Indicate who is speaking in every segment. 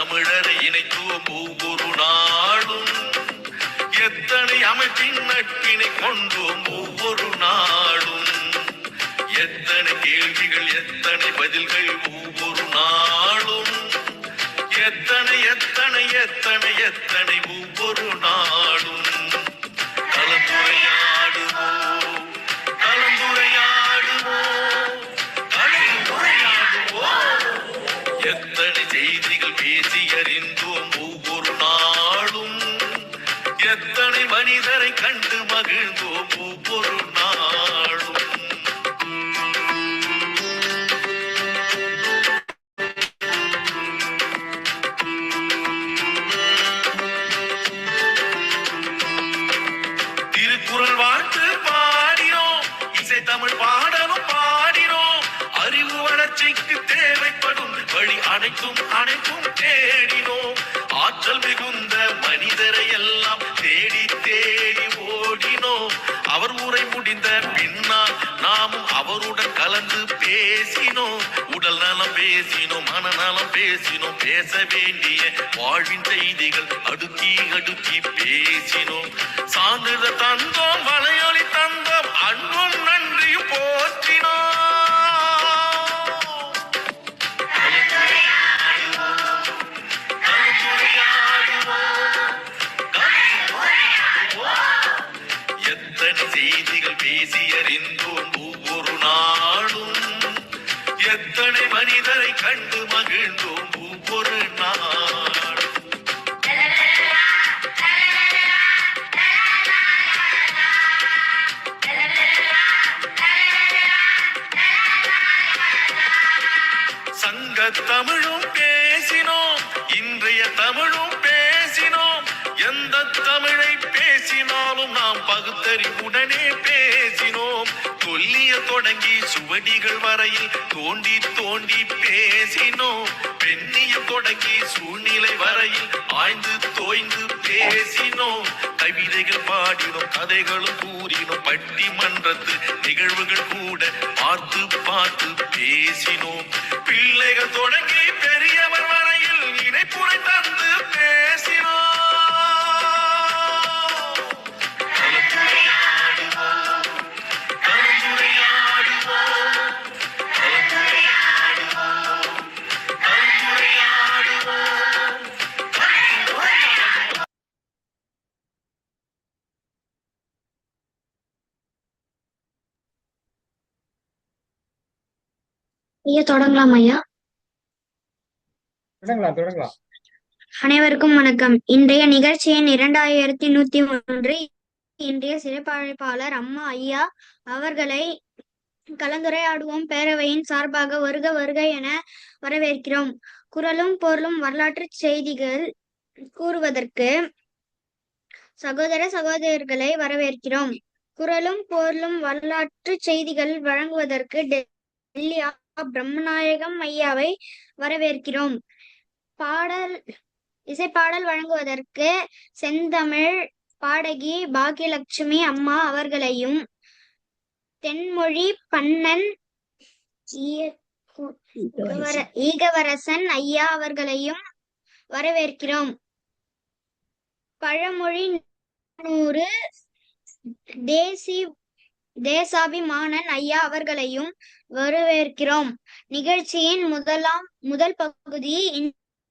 Speaker 1: தமிழரை இணைத்துவோம் ஒவ்வொரு நாளும். எத்தனை அமைப்பின் நட்பினை கொண்டோம் ஒவ்வொரு நாளும். எத்தனை கேள்விகள் எத்தனை பதில்கள் ஒவ்வொரு நாளும். எத்தனை எத்தனை எத்தனை எத்தனை ஒவ்வொரு நாளும். கலந்துரையாடுவோம் கலந்துரையாடுவோம் கலந்துரையாடுவோம். எத்தனை செய்திகள் பேசி அறிந்தோம் ஒவ்வொரு நாளும். எத்தனை மனிதரை கண்டு மகிழ்ந்தோம் ஒவ்வொரு நாளும். திருக்குறள் வாழ்த்து பாடினோம், இசை தமிழ் பாடலும் பாடினோம். அறிவு வளர்ச்சிக்கு தேவைப்படும் வழி அனைத்தும் அனைத்தும் தேடினோம். ஆற்றல் மிகுந்த மனிதரை எல்லாம் தேடி தேடி ஓடினோம். அவர் உரை முடிந்த பின்னால் நாமும் அவருடன் கலந்து பேசினோம். உடல் நலம் பேசினோம், மனநலம் பேசினோம். பேச வேண்டிய வாழ்வின் செய்திகள் அடுக்கி அடுக்கி பேசினோம். சான்றிதழ் தந்தோம், வலையொலி தந்தோம், அன்பும் நன்றியும் போற்றினோம். எத்தனை செய்திகள் பேசி அறிந்தோம் ஒவ்வொரு நாளும். எத்தனை மனிதரை கண்டு மகிழ்ந்தோம் ஒவ்வொரு நாள். சங்க தமிழும் பேசினோம், இன்றைய தமிழும் பேசினோம். எந்த தமிழை பேசினாலும் நாம் பகுத்தறிவுடனே பேசினோம். தொல்லிய தொடங்கி சுவடிகள் வரையில் தோண்டி தோண்டி பேசினோம். பெண்ணியம் தொடங்கி சூழ்நிலை வரையில் ஆய்ந்து தோய்ந்து பேசினோம். கவிதைகள் பாடினோம், கதைகளும் கூறினோம். பட்டிமன்றத்து நிகழ்வுகள் கூட பார்த்து பார்த்து பேசினோம். பிள்ளைகள் தொடங்கி பெரியவர் வரையில் இணைப்புரை தந்து பேசினோம்.
Speaker 2: ஐயா தொடங்கலாம் ஐயா.
Speaker 3: தொடங்கலாம்.
Speaker 2: அனைவருக்கும் வணக்கம். இன்றைய நிகழ்ச்சி எண் 2101. இன்றைய சிறப்பழைப்பாளர் அம்மா ஐயா அவர்களை கலந்துரையாடுவோம் பேரவையின் சார்பாக வருக வருக என வரவேற்கிறோம். குரலும் பொருளும் வரலாற்று செய்திகள் கூறுவதற்கு சகோதர சகோதரர்களை வரவேற்கிறோம். குரலும் பொருளும் வரலாற்று செய்திகள் வழங்குவதற்கு டெல்லி பிரம்மநாயகம் ஐயாவை வரவேற்கிறோம். இசைப்பாடல் வழங்குவதற்கு செந்தமிழ் பாடகி பாக்கியலட்சுமி அம்மா அவர்களையும் தென்மொழி பண்ணன் ஈகவரசன் ஐயா அவர்களையும் வரவேற்கிறோம். பழமொழி 100 தேசாபிமானன் ஐயா அவர்களையும் வரவேற்கிறோம். நிகழ்ச்சியின் முதல் பகுதி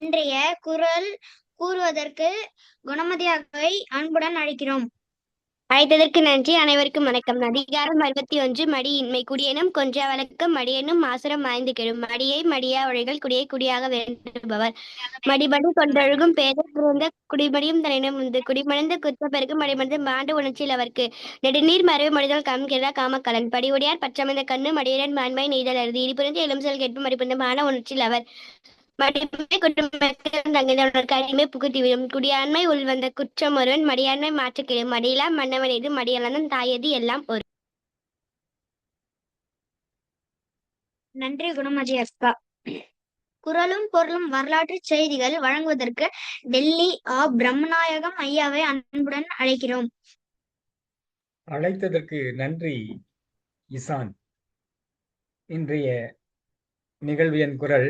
Speaker 2: இன்றைய குரல் கூறுவதற்கு குணமதியாவை அன்புடன் அழைக்கிறோம்.
Speaker 4: அழைத்ததற்கு நன்றி. அனைவருக்கும் வணக்கம். அதிகாரம் 61. மடியின்மை. குடியெனும் கொன்ற வழக்கம் மடியெனும் மாசுரம் மாய்ந்து கெடும். மடியை மடியா உழைகள் குடியை குடியாக வேண்டுபவர். மடிபடி கொண்டொழுகும் பேதர் பிறந்த குடிமடியும் தனினும் உண்டு. குடிமணிந்து குற்ற பெருக்கு மடிமணிந்து மாண்டு உணர்ச்சியில் அவருக்கு. நெடுநீர் மறைவு மனிதல் காமக்கிறா காமக்கலன். படிவுடையார் பற்றமைந்த கண்ணு மடியுடன் மாண்பாய் நெய்தல் அருதி. இடிபுரிந்து எழும் செல் கேட்பும் மடிபுரிந்த மான உணர்ச்சியில் அவர். மடிமை குடிமை புகுத்திவிடும். குடியாண்மை உள்வந்த குற்றம் ஒருவன் மடியாண்மை மாற்றுக்கிடும். மடியிலா மன்னவன் எது மடியலன் தாயது எல்லாம் ஒரு.
Speaker 2: நன்றி குணமதி அக்கா. குரலும் பொருளும் வரலாற்று செய்திகள் வழங்குவதற்கு டெல்லி பிரம்மநாயகம் ஐயாவை அன்புடன் அழைக்கிறோம்.
Speaker 3: அழைத்ததற்கு நன்றி இசான். இன்றைய நிகழ்வியன் குரல்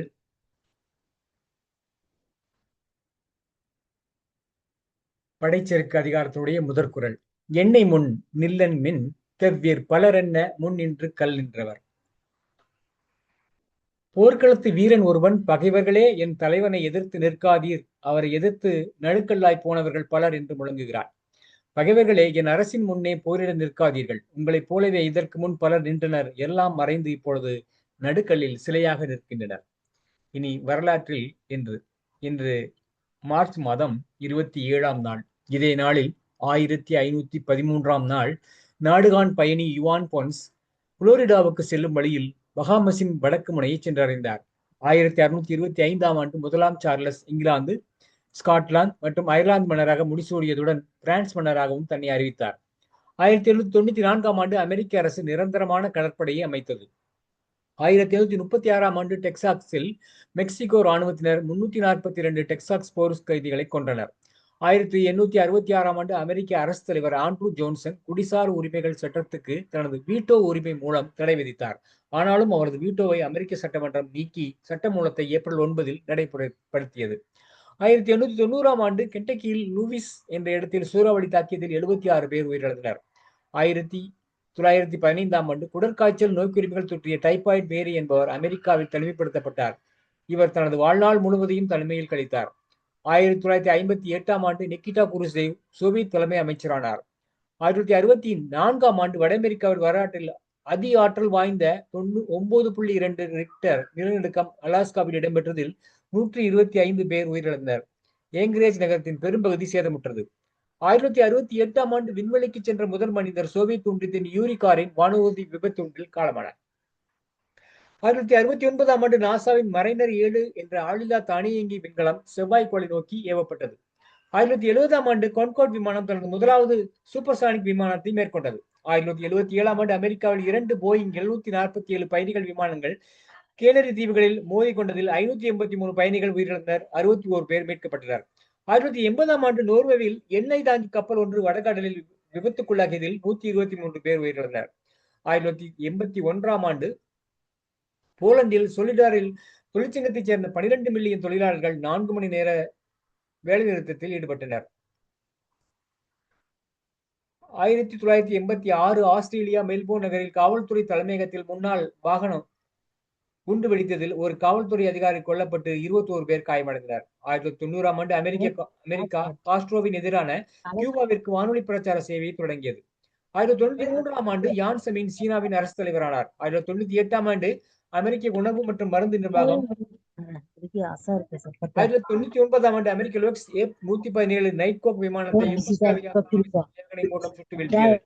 Speaker 3: படைச்செருக்கு அதிகாரத்துடைய முதற்குறள். எண்ணெய் முன் நில்லன் மின் தெவ்விர் பலரென்ன முன் நின்று கல் நின்றவர். போர்க்களத்து வீரன் ஒருவன், பகைவர்களே என் தலைவனை எதிர்த்து நிற்காதீர், அவரை எதிர்த்து நடுக்கல்லாய் போனவர்கள் பலர் என்று முழங்குகிறார். பகைவர்களே, என் அரசின் முன்னே போரிட நிற்காதீர்கள், உங்களைப் போலவே இதற்கு முன் பலர் நின்றனர், எல்லாம் மறைந்து இப்பொழுது நடுக்கல்லில் சிலையாக நிற்கின்றனர். இனி வரலாற்றில் இன்று மார்ச் மாதம் 27ஆம் நாள். இதே நாளில் 1513ஆம் நாள் நாடுகாண் பயணி யுவான் பொன்ஸ் புளோரிடாவுக்கு செல்லும் வழியில் பஹாமஸின் வடக்கு முனையை சென்றடைந்தார். 1625ஆம் ஆண்டு முதலாம் சார்லஸ் இங்கிலாந்து, ஸ்காட்லாந்து மற்றும் அயர்லாந்து மன்னராக முடிசூடியதுடன் பிரான்ஸ் மன்னராகவும் தன்னை அறிவித்தார். 1794ஆம் ஆண்டு அமெரிக்க அரசு நிரந்தரமான கடற்படையை அமைத்தது. 1736ஆம் ஆண்டு டெக்சாஸில் மெக்சிகோ ராணுவத்தினர் 342 டெக்சாஸ் போர் கைதிகளை கொன்றனர். 1866ஆம் ஆண்டு அமெரிக்க அரசு தலைவர் ஆண்ட்ரூ ஜோன்சன் குடிசார் உரிமைகள் சட்டத்துக்கு தனது வீட்டோ உரிமை மூலம் தடை விதித்தார். ஆனாலும் அவரது வீட்டோவை அமெரிக்க சட்டமன்றம் நீக்கி சட்டமூலத்தை ஏப்ரல் 9இல் நடைமுறைப்படுத்தியது. 1890ஆம் ஆண்டு கென்டக்கியில் லூவிஸ் என்ற இடத்தில் சூறாவளி தாக்கியதில் 76 பேர் உயிரிழந்தனர். 1915ஆம் ஆண்டு குடற்காய்ச்சல் நோய்க்குறிப்புகள் தொற்றிய டைபாய்டு மேரி என்பவர் அமெரிக்காவில் தனிமைப்படுத்தப்பட்டார். இவர் தனது வாழ்நாள் முழுவதையும் தனிமையில் கழித்தார். 1958ஆம் ஆண்டு நிக்கிட்டா குருசேவ் சோவியத் தலைமை அமைச்சரானார். 1964ஆம் ஆண்டு வட அமெரிக்காவில் வரலாற்றில் அதி ஆற்றல் வாய்ந்த 9.2 ரிக்டர் நிலநடுக்கம் அலாஸ்காவில் இடம்பெற்றதில் 125 பேர் உயிரிழந்தனர். ஏங்கிரேஜ் நகரத்தின் பெரும்பகுதி சேதமுற்றது. 1968ஆம் ஆண்டு விண்வெளிக்கு சென்ற முதல் மனிதர் சோவியத் ஒன்றியத்தின் யூரி காரின் வானூர்தி விபத்தொன்றில் காலமானார். 1969ஆம் ஆண்டு நாசாவின் மரைனர் 7 என்ற ஆளில்லா தானியங்கி விண்கலம் செவ்வாய்க்கோளை நோக்கி ஏவப்பட்டது. 1970ஆம் ஆண்டு கான்கார்ட் விமானம் தனது முதலாவது சூப்பர்சானிக் விமானத்தை மேற்கொண்டது. 1977ஆம் ஆண்டு அமெரிக்காவில் 2 போயிங் 747 பயணிகள் விமானங்கள் கேனரி தீவுகளில் மோதி கொண்டதில் 583 பயணிகள் உயிரிழந்தனர், 61 பேர் மீட்கப்பட்டனர். 1980ஆம் ஆண்டு நோர்வேவில் எண்ணெய் தாங்கி கப்பல் ஒன்று வடகடலில் விபத்துக்குள்ளாகியதில் 123 பேர் உயிரிழந்தனர். 1981ஆம் ஆண்டு போலந்தில் சொலிடாரில் தொழிற்சங்கத்தைச் சேர்ந்த 12 மில்லியன் தொழிலாளர்கள் 4 மணி நேர வேலைநிறுத்தத்தில் ஈடுபட்டனர். 1986 ஆஸ்திரேலியா மெல்போர்ன் நகரில் காவல்துறை தலைமையகத்தில் முன்னாள் வாகனம் குண்டு வெடித்ததில் ஒரு காவல்துறை அதிகாரி கொல்லப்பட்டு 21 பேர் காயமடைந்தனர். 1990ஆம் ஆண்டு அமெரிக்கா காஸ்ட்ரோவின் எதிரான கியூபாவிற்கு வானொலி பிரச்சார சேவையை தொடங்கியது. 1993ஆம் ஆண்டு யான் செமின் சீனாவின் அரசு தலைவரானார். 1998ஆம் ஆண்டு அமெரிக்க உணவு மற்றும் மருந்து நிர்வாகம் 1999ஆம் ஆண்டு அமெரிக்க லோக்ஸ் F-117 நைட்கோக் விமானத்தை மூலம் சுட்டு வீழ்த்தியது.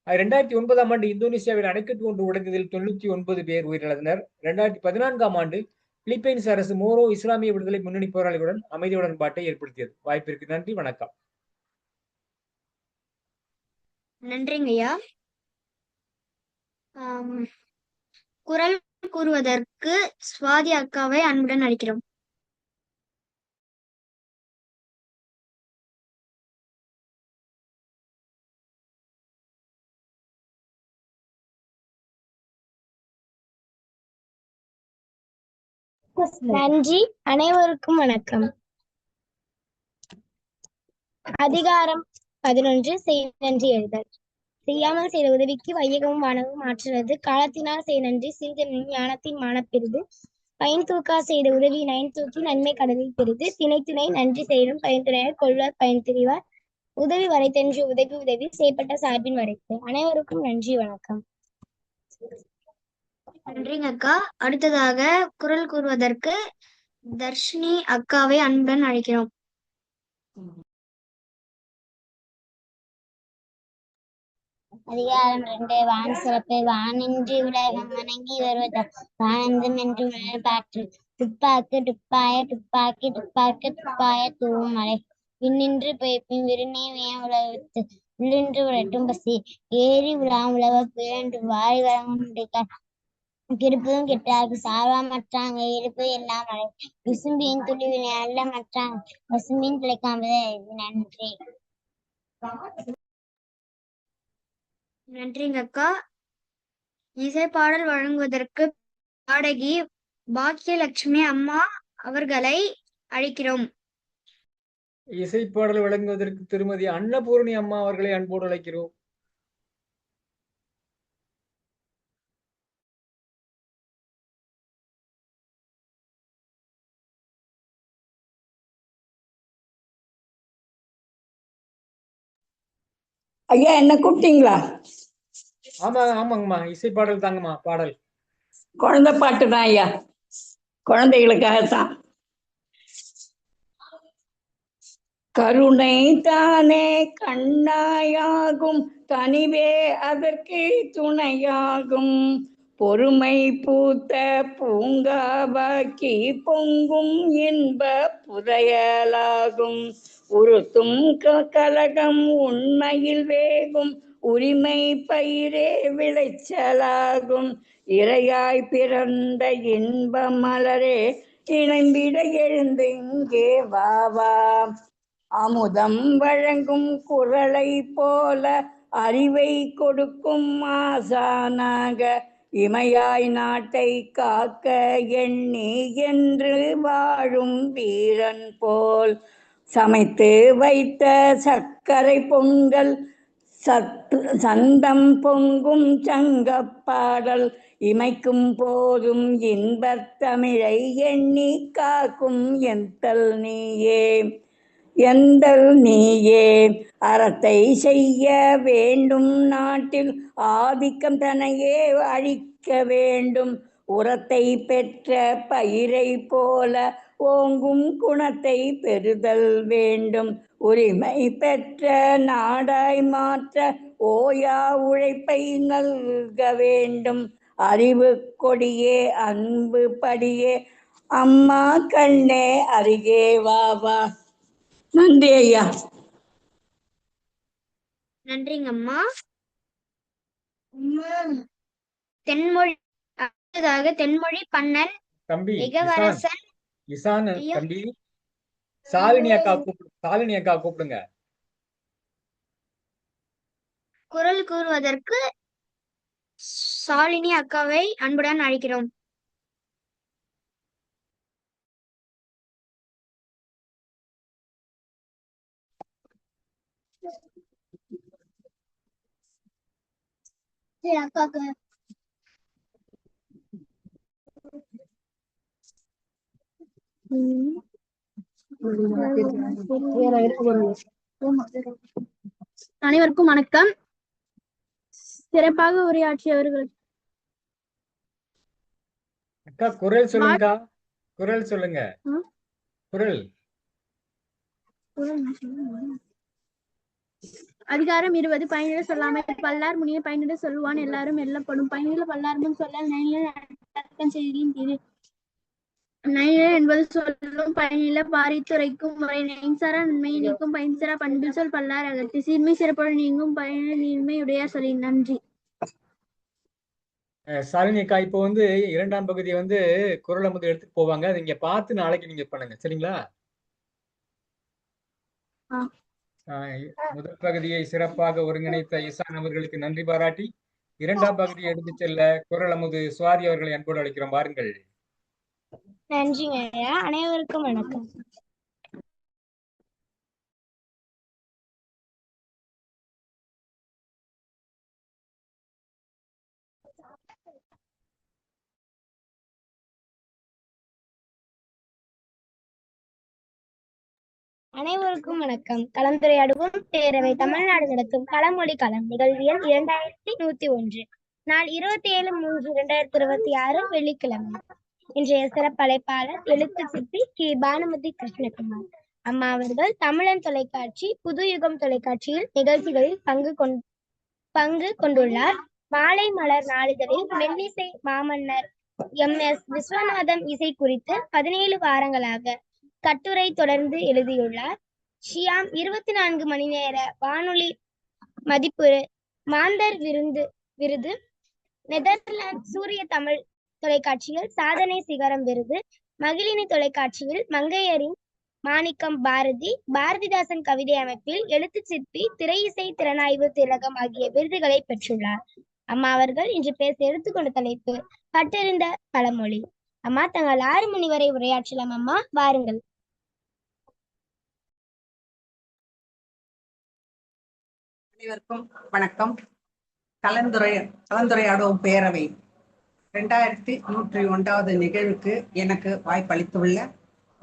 Speaker 3: 2009ஆம் ஆண்டு இந்தோனேசியாவில் அணைக்கட்டு ஒன்று உடைந்ததில் 99 பேர் உயிரிழந்தனர். 2014ஆம் ஆண்டு பிலிப்பைன்ஸ் அரசு மோரோ இஸ்லாமிய விடுதலை முன்னணி போராளிகளுடன் அமைதி உடன்பாட்டை ஏற்படுத்தியது. வாய்ப்பிற்கு நன்றி, வணக்கம்.
Speaker 2: நன்றிங்கய்யா. குரல் கூறுவதற்கு சுவாதி அக்காவை அன்புடன் அழைக்கிறோம்.
Speaker 4: நன்றி. அனைவருக்கும் வணக்கம். அதிகாரம் 11. செய் நன்றி எழுதல். செய்யாமல் செய்த உதவிக்கு வையகமும் வானமும் ஆற்றுவது. காலத்தினால் செய் நன்றி சிறிதெனும் ஞானத்தின் மானப்பெரிது. பயன் தூக்கா செய்த உதவி நயன் தூக்கி நன்மை கடலில் பெரிது. திணை துணை நன்றி செய்யும் பயன்துணையார் கொள்வார் பயன் தெரிவார். உதவி வரைத்தென்று உதவி உதவி செய்யப்பட்ட சார்பின் வரைத்து. அனைவருக்கும் நன்றி, வணக்கம்.
Speaker 2: நன்றிங்க அக்கா. அடுத்ததாக குரல் கூறுவதற்கு தர்ஷினி அக்காவை அன்புடன் அழைக்கிறோம்.
Speaker 5: அதிகாரம் 2. வான் சிறப்பு. வானின்றி உலகம் வணங்கி வருவதா. வானந்தம் என்று பாற்று. துப்பாக்கு துப்பாய துப்பாக்கி துப்பாக்கு துப்பாய தூவும் மலை. விண்ணின்று பெய்ப்பின் விருநீ வியம் உலகத்து. உள்ளின்று உழைட்டும் பசி. ஏறி உலாம் உழவ பிழன்று வாரி வழங்குண்டிருக்கார். கிருப்பதும் கெட்டார்க்கு சார்வா மற்றாங்க இருப்பது எல்லாம் மழை. விசும்பியின் துளிவினை அல்ல மற்றாங்க பசும்பின் பிழைக்காமதே. நன்றி.
Speaker 2: நன்றிங்க அக்கா. இசைப்பாடல் வழங்குவதற்கு பாடகி பாக்கியலட்சுமி அம்மா அவர்களை அழைக்கிறோம்.
Speaker 3: இசைப்பாடல் வழங்குவதற்கு திருமதி அன்னபூரணி அம்மா அவர்களை அன்போடு அழைக்கிறோம்.
Speaker 6: ஐயா என்ன கூப்பிட்டீங்களா?
Speaker 3: ஆமாங்கம்மா, இசைப்பாடல் தாங்கம்மா. பாடல்
Speaker 6: குழந்தை பாட்டு தான் ஐயா, குழந்தைகளுக்காகத்தான். கருணை தானே கண்ணாயாகும், கனிவே அதற்கு துணையாகும். பொறுமை பூத்த பூங்காவாக்கி பொங்கும் இன்ப புதையலாகும். உறுத்தும் கலகம் உண்மையில் வேகும், உரிமை பயிரே விளைச்சலாகும். இறையாய் பிறந்த இன்ப மலரே இணைந்திட எழுந்து இங்கே வாவா. அமுதம் வழங்கும் குரலை போல அறிவை கொடுக்கும் ஆசானாக, இமையாய் நாட்டை காக்க எண்ணி என்று வாழும் வீரன் போல். சமைத்து வைத்த சர்க்கரை பொங்கல், சந்தம் பொங்கும் சங்கப்பாடல், இமைக்கும் போதும் இன்பத் தமிழை எண்ணி காக்கும் எந்தல் நீயே. எந்தல் நீயே அறத்தை செய்ய வேண்டும், நாட்டில் ஆதிக்கம் தனையே அழிக்க வேண்டும். உரத்தை பெற்ற பயிரை போல ஓங்கும் குணத்தை பெறுதல் வேண்டும். உரிமை பெற்ற நாடாய் மாற்ற ஓயா உழைப்பை நல்க வேண்டும். அறிவு கொடியே அன்பு படியே அம்மா கண்ணே அருகே வாவா. நன்றி ஐயா.
Speaker 2: நன்றிங்கம்மா. தென்மொழி அடுத்ததாக தென்மொழி பண்ணன்
Speaker 3: தம்பி
Speaker 2: இளவரசன்
Speaker 3: இசான்
Speaker 2: ஐயா.
Speaker 3: தம்பி சாலினி அக்கா கூப்பிடுங்க.
Speaker 2: குரல் கூறுவதற்கு சாலினி அக்காவை அன்புடன் அழைக்கிறோம். அக்காக்கு
Speaker 7: அனைவருக்கும் வணக்கம். சிறப்பாக உரையாற்றியவர்கள்
Speaker 3: அக்கா குரல் சொல்லுங்கக்கா, குரல் சொல்லுங்க. குரல்
Speaker 7: அதிகாரம் 20 பயனிட சொல்லாமை. பல்லார் முனிய பயனிட சொல்லுவான், எல்லாரும் எல்லப்படும். பயனில பல்லார்மும் சொல்லல் நைநில செய்தியின் தீது. நைநில என்பது சொல்லும் பயனில பாரித்துரைக்கும் முறை. நெய்சாரா நன்மையை நீக்கும் பயன்சாரா பண்பில் சொல் பல்லார் அகத்தி. சீர்மை சிறப்புடன் நீங்கும் பயனில நீர்மை உடையார் சொல்லி. நன்றி.
Speaker 3: சாலினி அக்கா, இப்போ இரண்டாம் பகுதியை குரல் அமுது எடுத்துட்டு போவாங்க. அதை நீங்க பார்த்து நாளைக்கு நீங்க பண்ணுங்க, சரிங்களா? முதல் பகுதியை சிறப்பாக ஒருங்கிணைத்த இசான் அவர்களுக்கு நன்றி பாராட்டி, இரண்டாம் பகுதியை எடுத்து செல்ல குரல் அமுது சுவாதி அவர்களை அன்போடு அழைக்கிறோம். வாருங்கள்.
Speaker 4: நன்றிங்க ஐயா. அனைவருக்கும் வணக்கம். அனைவருக்கும் வணக்கம். கலந்துரையாடுவோம் பேரவை தமிழ்நாடு நடத்தும் களமொழி களம் நிகழ்வு எண் 2101. நாள் 27/3/2026 வெள்ளிக்கிழமை. இன்றைய சிறப்பழைப்பாளர் எழுத்து சிற்பி கி. பானுமதி கிருஷ்ணகுமார் அம்மா அவர்கள் தமிழன் தொலைக்காட்சி புதுயுகம் தொலைக்காட்சியில் நிகழ்ச்சிகளில் பங்கு கொண்டுள்ளார். மாலை மலர் நாளிதழில் மெல்லிசை மாமன்னர் MS விஸ்வநாதம் இசை குறித்து 17 வாரங்களாக கட்டுரை தொடர்ந்து எழுதியுள்ளார். ஷியாம் 24 மணி நேர வானொலி மதிப்புறு மாந்தர் விருது, நெதர்லாந்து சூரிய தமிழ் தொலைக்காட்சியில் சாதனை சிகரம் விருது, மகிழினி தொலைக்காட்சியில் மங்கையரின் மாணிக்கம் பாரதிதாசன் கவிதை அமைப்பில் எழுத்து சிற்பி, திரை இசை திறனாய்வு திலகம் ஆகிய விருதுகளை பெற்றுள்ளார். அம்மா அவர்கள் இன்று பேச எடுத்துக்கொண்ட தலைப்பு பட்டறிந்த பழமொழி. அம்மா, தங்கள் 6 மணி வரை உரையாற்றலாம். அம்மா, வாருங்கள்.
Speaker 8: அனைவருக்கும் வணக்கம். கலந்துரையாடும் பேரவை 2101வது நிகழ்வுக்கு எனக்கு வாய்ப்பளித்துள்ள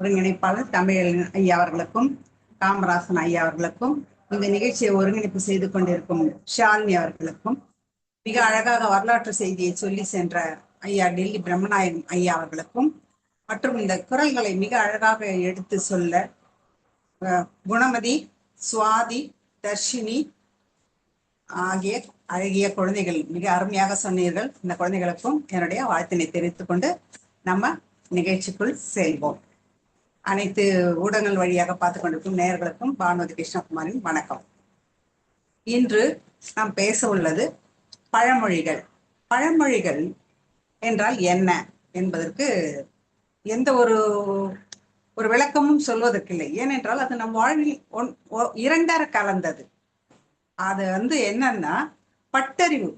Speaker 8: ஒருங்கிணைப்பாளர் தமிழன் ஐயா அவர்களுக்கும் காமராசன் ஐயா அவர்களுக்கும் இந்த நிகழ்ச்சியை ஒருங்கிணைப்பு செய்து கொண்டிருக்கும் ஷாலினி அவர்களுக்கும் மிக அழகாக வரலாற்று செய்தியை சொல்லி சென்ற ஐயா டெல்லி பிரம்மநாயகம் ஐயா அவர்களுக்கும் மற்றும் இந்த குரல்களை மிக அழகாக எடுத்து சொல்ல குணமதி, சுவாதி, தர்ஷினி ஆகிய அழகிய குழந்தைகள் மிக அருமையாக சொன்னீர்கள். இந்த குழந்தைகளுக்கும் என்னுடைய வாழ்த்தினை தெரிவித்துக் கொண்டு நம்ம நிகழ்ச்சிக்குள் செல்வோம். அனைத்து ஊடகங்கள் வழியாக பார்த்து கொண்டிருக்கும் நேயர்களுக்கும் பானுமதி கிருஷ்ணகுமாரின் வணக்கம். இன்று நாம் பேச உள்ளது பழமொழிகள். பழமொழிகள் என்றால் என்ன என்பதற்கு எந்த ஒரு விளக்கமும் சொல்வதற்கில்லை. ஏனென்றால் அது நம் வாழ்வில் இரண்டர கலந்தது. அது என்னன்னா பட்டறிவு.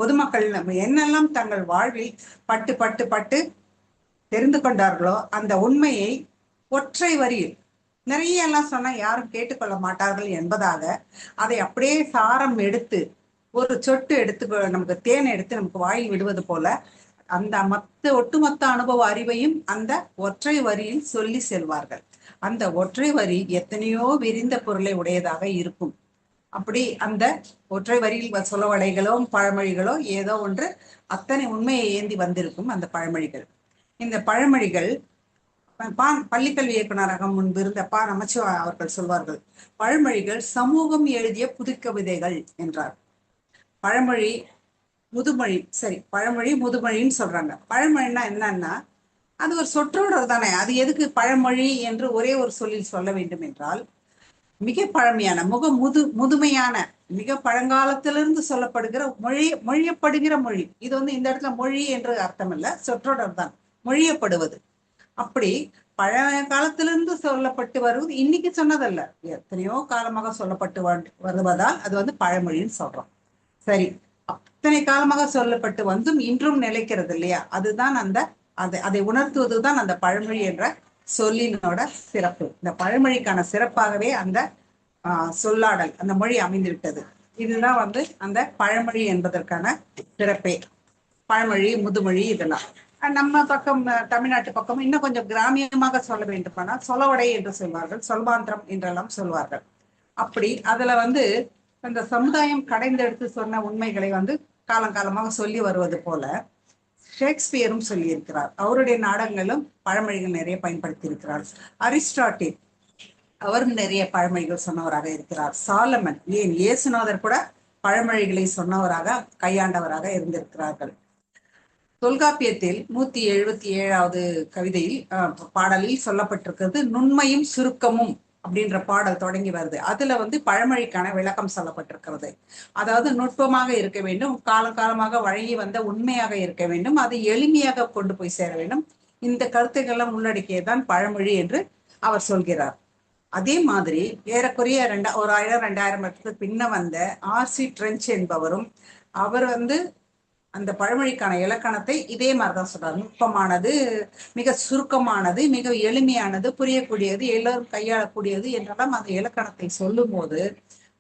Speaker 8: பொதுமக்கள் என்னெல்லாம் தங்கள் வாழ்வில் பட்டு தெரிந்து கொண்டார்களோ அந்த உண்மையை ஒற்றை வரியில் நிறைய எல்லாம் சொன்னா யாரும் கேட்டுக்கொள்ள மாட்டார்கள் என்பதாக அதை அப்படியே சாரம் எடுத்து ஒரு சொட்டு எடுத்து நமக்கு தேன் எடுத்து நமக்கு வாயில் விடுவது போல அந்த ஒட்டுமொத்த அனுபவ அறிவையும் அந்த ஒற்றை வரியில் சொல்லி செல்வார்கள். அந்த ஒற்றை வரி எத்தனையோ விரிந்த பொருளை உடையதாக இருக்கும். அப்படி அந்த ஒற்றை வரியில் சொலவடைகளோ பழமொழிகளோ ஏதோ ஒன்று அத்தனை உண்மையை ஏந்தி வந்திருக்கும் அந்த பழமொழிகள். இந்த பழமொழிகள் பள்ளிக்கல்வி இயக்குநரக முன்பு இருந்த நமச்சிவாய அவர்கள் சொல்வார்கள், பழமொழிகள் சமூகம் எழுதிய புதுக்கவிதைகள் என்றார். பழமொழி முதுமொழி, சரி, பழமொழி முதுமொழின்னு சொல்றாங்க. பழமொழின்னா என்னன்னா அது ஒரு சொற்றொடர் தானே. அது எதுக்கு பழமொழி என்று ஒரே ஒரு சொல்லில் சொல்ல வேண்டும் என்றால், மிக பழமையான முதுமையான மிக பழங்காலத்திலிருந்து சொல்லப்படுகிற மொழியப்படுகிற மொழி. இது இந்த இடத்துல மொழி என்று அர்த்தம் இல்ல, சொற்றொடர் தான், மொழியப்படுவது. அப்படி பழைய காலத்திலிருந்து சொல்லப்பட்டு வருவது இன்னைக்கு சொன்னதல்ல, எத்தனையோ காலமாக சொல்லப்பட்டு வருவதால் அது பழமொழின்னு சொல்றோம். சரி, அத்தனை காலமாக சொல்லப்பட்டு வந்தும் இன்றும் நிலைக்கிறது இல்லையா? அதுதான் அதை உணர்த்துவதுதான் அந்த பழமொழி என்ற சொல்லினோட சிறப்பு. இந்த பழமொழிக்கான சிறப்பாகவே அந்த சொல்லாடல், அந்த மொழி அமைந்துவிட்டது. இதுதான் அந்த பழமொழி என்பதற்கான சிறப்பே. பழமொழி, முதுமொழி இதெல்லாம் நம்ம பக்கம் தமிழ்நாட்டு பக்கம் இன்னும் கொஞ்சம் கிராமியமாக சொல்ல வேண்டுமானால் சொலவடை என்று சொல்வார்கள், சொல்வாந்திரம் என்றெல்லாம் சொல்வார்கள். அப்படி அதுல இந்த சமுதாயம் கடைந்தெடுத்து சொன்ன உண்மைகளை காலங்காலமாக சொல்லி வருவது போல ஷேக்ஸ்பியரும் சொல்லி இருக்கிறார். அவருடைய நாடகங்களும் பழமொழிகள் நிறைய பயன்படுத்தி இருக்கிறார். அரிஸ்டாட்டில் அவரும் நிறைய பழமொழிகள் சொன்னவராக இருக்கிறார். சாலமன், ஏன் இயேசுநாதர் கூட பழமொழிகளை சொன்னவராக கையாண்டவராக இருந்திருக்கிறார்கள். தொல்காப்பியத்தில் 177வது கவிதையில் பாடலில் சொல்லப்பட்டிருக்கிறது நுண்மையும் சுருக்கமும் அப்படின்ற பாடல் தொடங்கி வருது. அதுல பழமொழிக்கான விளக்கம் சொல்லப்பட்டிருக்கிறது. அதாவது நுட்பமாக இருக்க வேண்டும், காலகாலமாக வழங்கி வந்த உண்மையாக இருக்க வேண்டும், அது எளிமையாக கொண்டு போய் சேர வேண்டும். இந்த கருத்துக்கெல்லாம் உள்ளடக்கியதான் பழமொழி என்று அவர் சொல்கிறார். அதே மாதிரி ஏறக்குறைய 1000-2000 வருஷத்துக்கு பின்ன வந்த ஆர்சி ட்ரெஞ்ச் என்பவரும் அவர் அந்த பழமொழிக்கான இலக்கணத்தை இதே மாதிரிதான் சொல்றாரு. நுட்பமானது, மிக சுருக்கமானது, மிக எளிமையானது, புரியக்கூடியது, எல்லோரும் கையாளக்கூடியது என்றெல்லாம் அந்த இலக்கணத்தை சொல்லும் போது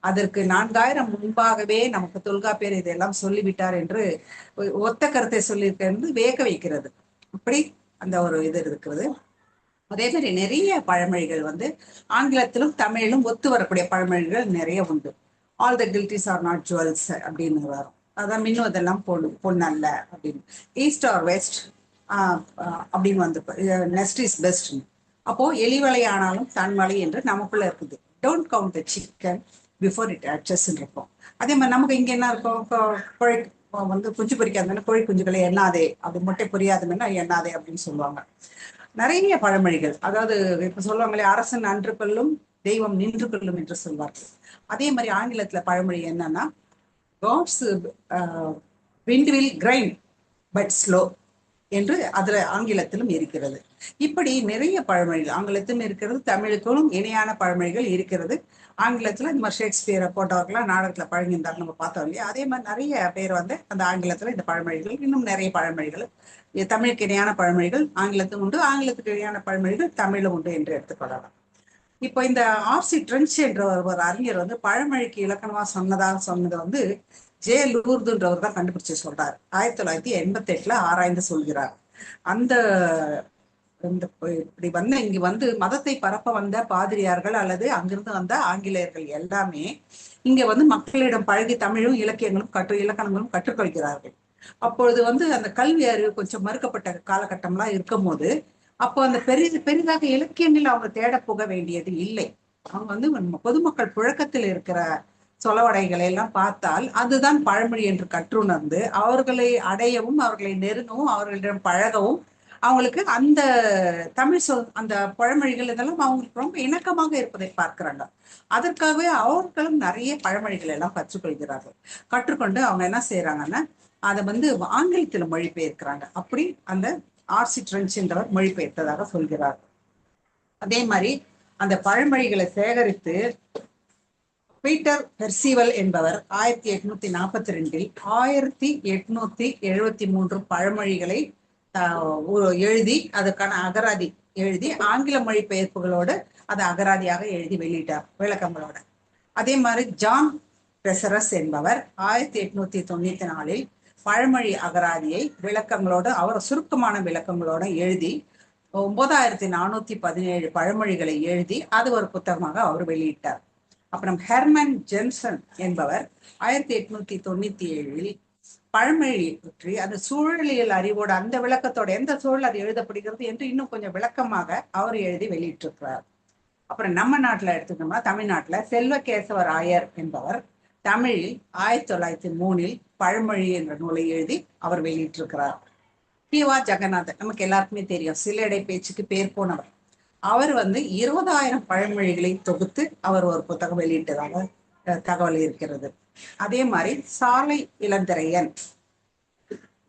Speaker 8: அதற்கு 4000 முன்பாகவே நமக்கு தொல்காப்பியர் இதெல்லாம் சொல்லிவிட்டார் என்று ஒத்த கருத்தை சொல்லியிருக்கிறது வேக வைக்கிறது. அப்படி அந்த ஒரு இது இருக்கிறது. அதே மாதிரி நிறைய பழமொழிகள் ஆங்கிலத்திலும் தமிழிலும் ஒத்து வரக்கூடிய பழமொழிகள் நிறைய உண்டு. All the glitters are not jewels அப்படின்னு வரும். அதான் மின்னுவதெல்லாம் பொண்ணல்ல அப்படின்னு. ஈஸ்ட் ஆர் வெஸ்ட் அப்படின்னு நெஸ்ட் இஸ் பெஸ்ட். அப்போ எலிவலை ஆனாலும் தன்மலை என்று நமக்குள்ள இருக்குது. Don't count the chicken before it hatches இருக்கும். அதே மாதிரி நமக்கு இங்க என்ன இருக்கும், கோழி குஞ்சு பொரிக்காதுன்னா கோழி குஞ்சுகளை எண்ணாதே, அது முட்டை பொரியாதுன்னா எண்ணாதே அப்படின்னு சொல்லுவாங்க. நிறைய பழமொழிகள், அதாவது இப்ப சொல்லுவாங்களே அரசன் அன்று கொள்ளும் தெய்வம் நின்று கொள்ளும் என்று சொல்வார்கள். அதே மாதிரி ஆங்கிலத்துல பழமொழி என்னன்னா God's wind will grind but slow என்று அதுல ஆங்கிலத்திலும் இருக்கிறது. இப்படி நிறைய பழமொழிகள் ஆங்கிலத்திலும் இருக்கிறது, தமிழுக்கும் இணையான பழமொழிகள் இருக்கிறது. ஆங்கிலத்துல இந்த மாதிரி ஷேக்ஸ்பியரை போட்டவர்களாம் நாடகத்துல பழகியிருந்தாரு நம்ம பார்த்தோம் இல்லையா? அதே மாதிரி நிறைய பேர் அந்த ஆங்கிலத்துல இந்த பழமொழிகள், இன்னும் நிறைய பழமொழிகள், தமிழுக்கு இணையான பழமொழிகள் ஆங்கிலத்தும் உண்டு, ஆங்கிலத்துக்கு இணையான பழமொழிகள் தமிழும் உண்டு என்று எடுத்துக்கொள்ளலாம். இப்போ இந்த ஆர்சி ட்ரென்ச் என்ற ஒரு அறிஞர் வந்து பழமொழிக்கு இலக்கணமா சொன்னது வந்து ஜே லூர்துன்றவர் தான் கண்டுபிடிச்சு சொல்றாரு. 1988 ஆராய்ந்து சொல்கிறார். அந்த இப்படி இங்க வந்து மதத்தை பரப்ப வந்த பாதிரியார்கள் அல்லது அங்கிருந்து வந்த ஆங்கிலேயர்கள் எல்லாமே இங்க வந்து மக்களிடம் பழகி தமிழும் இலக்கியங்களும் இலக்கணங்களும் கற்றுக்கொள்கிறார்கள். அப்பொழுது வந்து அந்த கல்வி அறிவு கொஞ்சம் மறுக்கப்பட்ட காலகட்டம்லாம் இருக்கும் போது அப்போ அந்த பெரிதாக இலக்கியங்கள் அவங்க தேட போக வேண்டியது இல்லை. அவங்க வந்து பொதுமக்கள் புழக்கத்தில் இருக்கிற சொலவடைகளை எல்லாம் பார்த்தால் அதுதான் பழமொழி என்று கற்றுணர்ந்து அவர்களை அடையவும் அவர்களை நெருங்கவும் அவர்களிடம் பழகவும் அவங்களுக்கு அந்த தமிழ் அந்த பழமொழிகள் இதெல்லாம் அவங்களுக்கு ரொம்ப இணக்கமாக இருப்பதை பார்க்கிறாங்க. அதற்காகவே அவர்களும் நிறைய பழமொழிகள் எல்லாம் கற்றுக்கொள்கிறார்கள். கற்றுக்கொண்டு அவங்க என்ன செய்யறாங்கன்னா அதை வந்து ஆங்கிலத்தில் மொழிபெயர்க்கிறாங்க. அப்படி அந்த ஆர்சி ட்ரென்ச் என்றவர் மொழிபெயர்த்ததாக சொல்கிறார். அதே மாதிரி அந்த பழமொழிகளை சேகரித்து பீட்டர் பெர்சிவல் என்பவர் 1842 1873 பழமொழிகளை எழுதி அதுக்கான அகராதி எழுதி ஆங்கில மொழிபெயர்ப்புகளோடு அதை அகராதியாக எழுதி வெளியிட்டார் விளக்கங்களோட. அதே மாதிரி ஜான் பெசரஸ் என்பவர் 1894 பழமொழி அகராதியை விளக்கங்களோடு அவர் சுருக்கமான விளக்கங்களோட எழுதி 9417 பழமொழிகளை எழுதி அது ஒரு புத்தகமாக அவர் வெளியிட்டார். அப்புறம் ஹெர்மன் ஜென்சன் என்பவர் 1897 பழமொழி பற்றி அந்த சூழலியல் அறிவோட அந்த விளக்கத்தோட எந்த சூழல் அது எழுதப்படுகிறது என்று இன்னும் கொஞ்சம் விளக்கமாக அவர் எழுதி வெளியிட்டிருக்கிறார். அப்புறம் நம்ம நாட்டுல எடுத்துக்கோம்னா தமிழ்நாட்டுல செல்வகேசவர் ஆயர் என்பவர் தமிழில் 1903 பழமொழி என்ற நூலை எழுதி அவர் வெளியிட்டிருக்கிறார். பி.வா. ஜெகநாதன் நமக்கு எல்லாருக்குமே தெரியும், சில்லடை பேச்சுக்கு பேர் போனவர். அவர் வந்து 20,000 பழமொழிகளை தொகுத்து அவர் ஒரு புத்தகம் வெளியிட்டதாக தகவல் இருக்கிறது. அதே மாதிரி சாலை இளந்திரையன்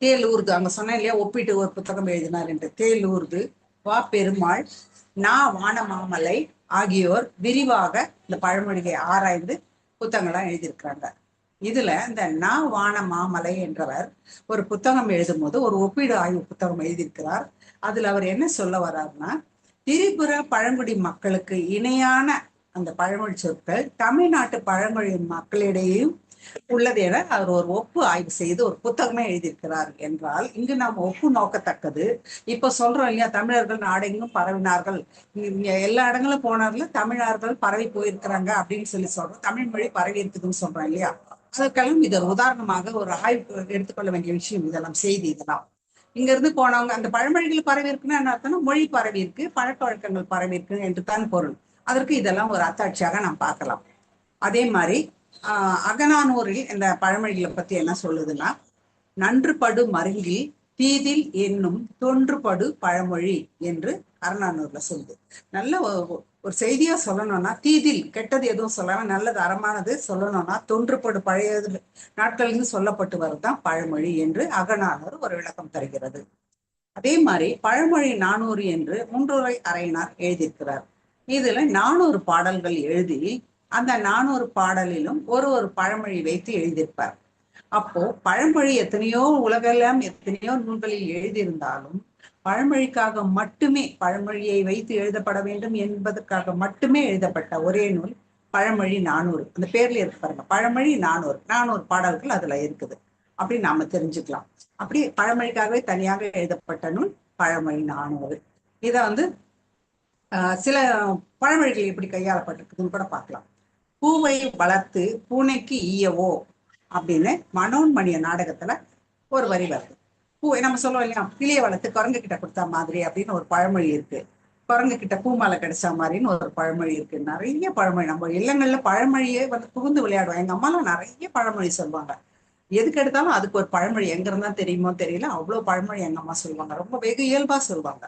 Speaker 8: தேலூர்து, அங்க சொன்னேன் இல்லையா ஒப்பிட்டு ஒரு புத்தகம் எழுதினார் என்று, தேலூர்து, வா பெருமாள், நா வானமாமலை ஆகியோர் விரிவாக இந்த பழமொழியை ஆராய்ந்து புத்தகங்கள்லாம் எழுதியிருக்கிறாங்க. இதுல இந்த நா வானமாமலை என்றவர் ஒரு புத்தகம் எழுதும் போது ஒரு ஒப்பீடு ஆய்வு புத்தகம் எழுதியிருக்கிறார். அதுல அவர் என்ன சொல்ல வர்றாருன்னா, திரிபுர பழங்குடி மக்களுக்கு இணையான அந்த பழமொழி சொற்கள் தமிழ்நாட்டு பழமொழி மக்களிடையும் உள்ளது என அவர் ஒரு ஒப்பு ஆய்வு செய்து ஒரு புத்தகமே எழுதியிருக்கிறார். என்றால் இங்கு நாம் ஒப்பு நோக்கத்தக்கது, இப்ப சொல்றோம் இல்லையா, தமிழர்கள் நாடெங்கும் பரவினார்கள், எல்லா இடங்களும் போனார்கள், தமிழர்கள் பரவி போயிருக்கிறாங்க அப்படின்னு சொல்றோம், தமிழ் மொழி பரவி இருக்குதுன்னு சொல்றோம் இல்லையா. அதற்கெல்லாம் இது ஒரு உதாரணமாக ஒரு ஆய்வு எடுத்துக்கொள்ள வேண்டிய விஷயம். இதெல்லாம் செய்தி இதெல்லாம் இங்க இருந்து போனவங்க அந்த பழமொழிகள் பரவி இருக்குன்னா என்ன அர்த்தம்னா மொழி பரவி இருக்கு, பழக்க வழக்கங்கள் பரவி இருக்கு என்று தான் பொருள். அதற்கு இதெல்லாம் ஒரு அத்தாட்சியாக நாம் பார்க்கலாம். அதே மாதிரி அகநானூரில் இந்த பழமொழிகளை பத்தி என்ன சொல்லுதுன்னா, நன்றுபடு மருங்கில் தீதில் என்னும் தொன்றுபடு பழமொழி என்று அறநானூர்ல சொல்லுது. நல்ல ஒரு செய்தியா சொல்லணும்னா தீதில் கெட்டது எதுவும் சொல்லாம நல்லது அறமானது சொல்லணும்னா தொன்றுபடு பழைய நாட்களிலிருந்து சொல்லப்பட்டு வருதான் பழமொழி என்று அகநானூர் ஒரு விளக்கம் தருகிறது. அதே மாதிரி பழமொழி 400 என்று முன்றுரை அறையினார் எழுதியிருக்கிறார். இதுல 400 பாடல்கள் எழுதி அந்த 400 பாடலிலும் ஒரு பழமொழி வைத்து எழுதியிருப்பார். அப்போ பழமொழி எத்தனையோ உலகெல்லாம் எத்தனையோ நூல்களில் எழுதியிருந்தாலும் பழமொழிக்காக மட்டுமே, பழமொழியை வைத்து எழுதப்பட வேண்டும் என்பதற்காக மட்டுமே எழுதப்பட்ட ஒரே நூல் பழமொழி 400. அந்த பேர்ல இருக்கு பாருங்க, பழமொழி 400 பாடல்கள் அதுல இருக்குது. அப்படி நாம தெரிஞ்சுக்கலாம். அப்படி பழமொழிக்காகவே தனியாக எழுதப்பட்ட நூல் பழமொழி 400. இத வந்து சில பழமொழிகள் எப்படி கையாளப்பட்டிருக்குதுன்னு கூட பார்க்கலாம். பூவை வளர்த்து பூனைக்கு ஈயவோ அப்படின்னு மனோன்மணிய நாடகத்துல ஒரு வரி வருது. பூவை நம்ம சொல்லுவோம் இல்லையா, கிளியை வளர்த்து குரங்கு கிட்ட கொடுத்தா மாதிரி அப்படின்னு ஒரு பழமொழி இருக்கு. குரங்கு கிட்ட பூமாலை கிடைச்சா மாதிரின்னு ஒரு பழமொழி இருக்கு. நிறைய பழமொழி நம்ம இல்லங்கள்ல பழமொழியே வந்து புகுந்து விளையாடுவோம். எங்க அம்மாலாம் நிறைய பழமொழி சொல்லுவாங்க. எதுக்கு எடுத்தாலும் அதுக்கு ஒரு பழமொழி எங்க இருந்தா தெரியுமோ தெரியல, அவ்வளவு பழமொழி எங்க அம்மா சொல்லுவாங்க. ரொம்ப வெகு இயல்பா சொல்லுவாங்க.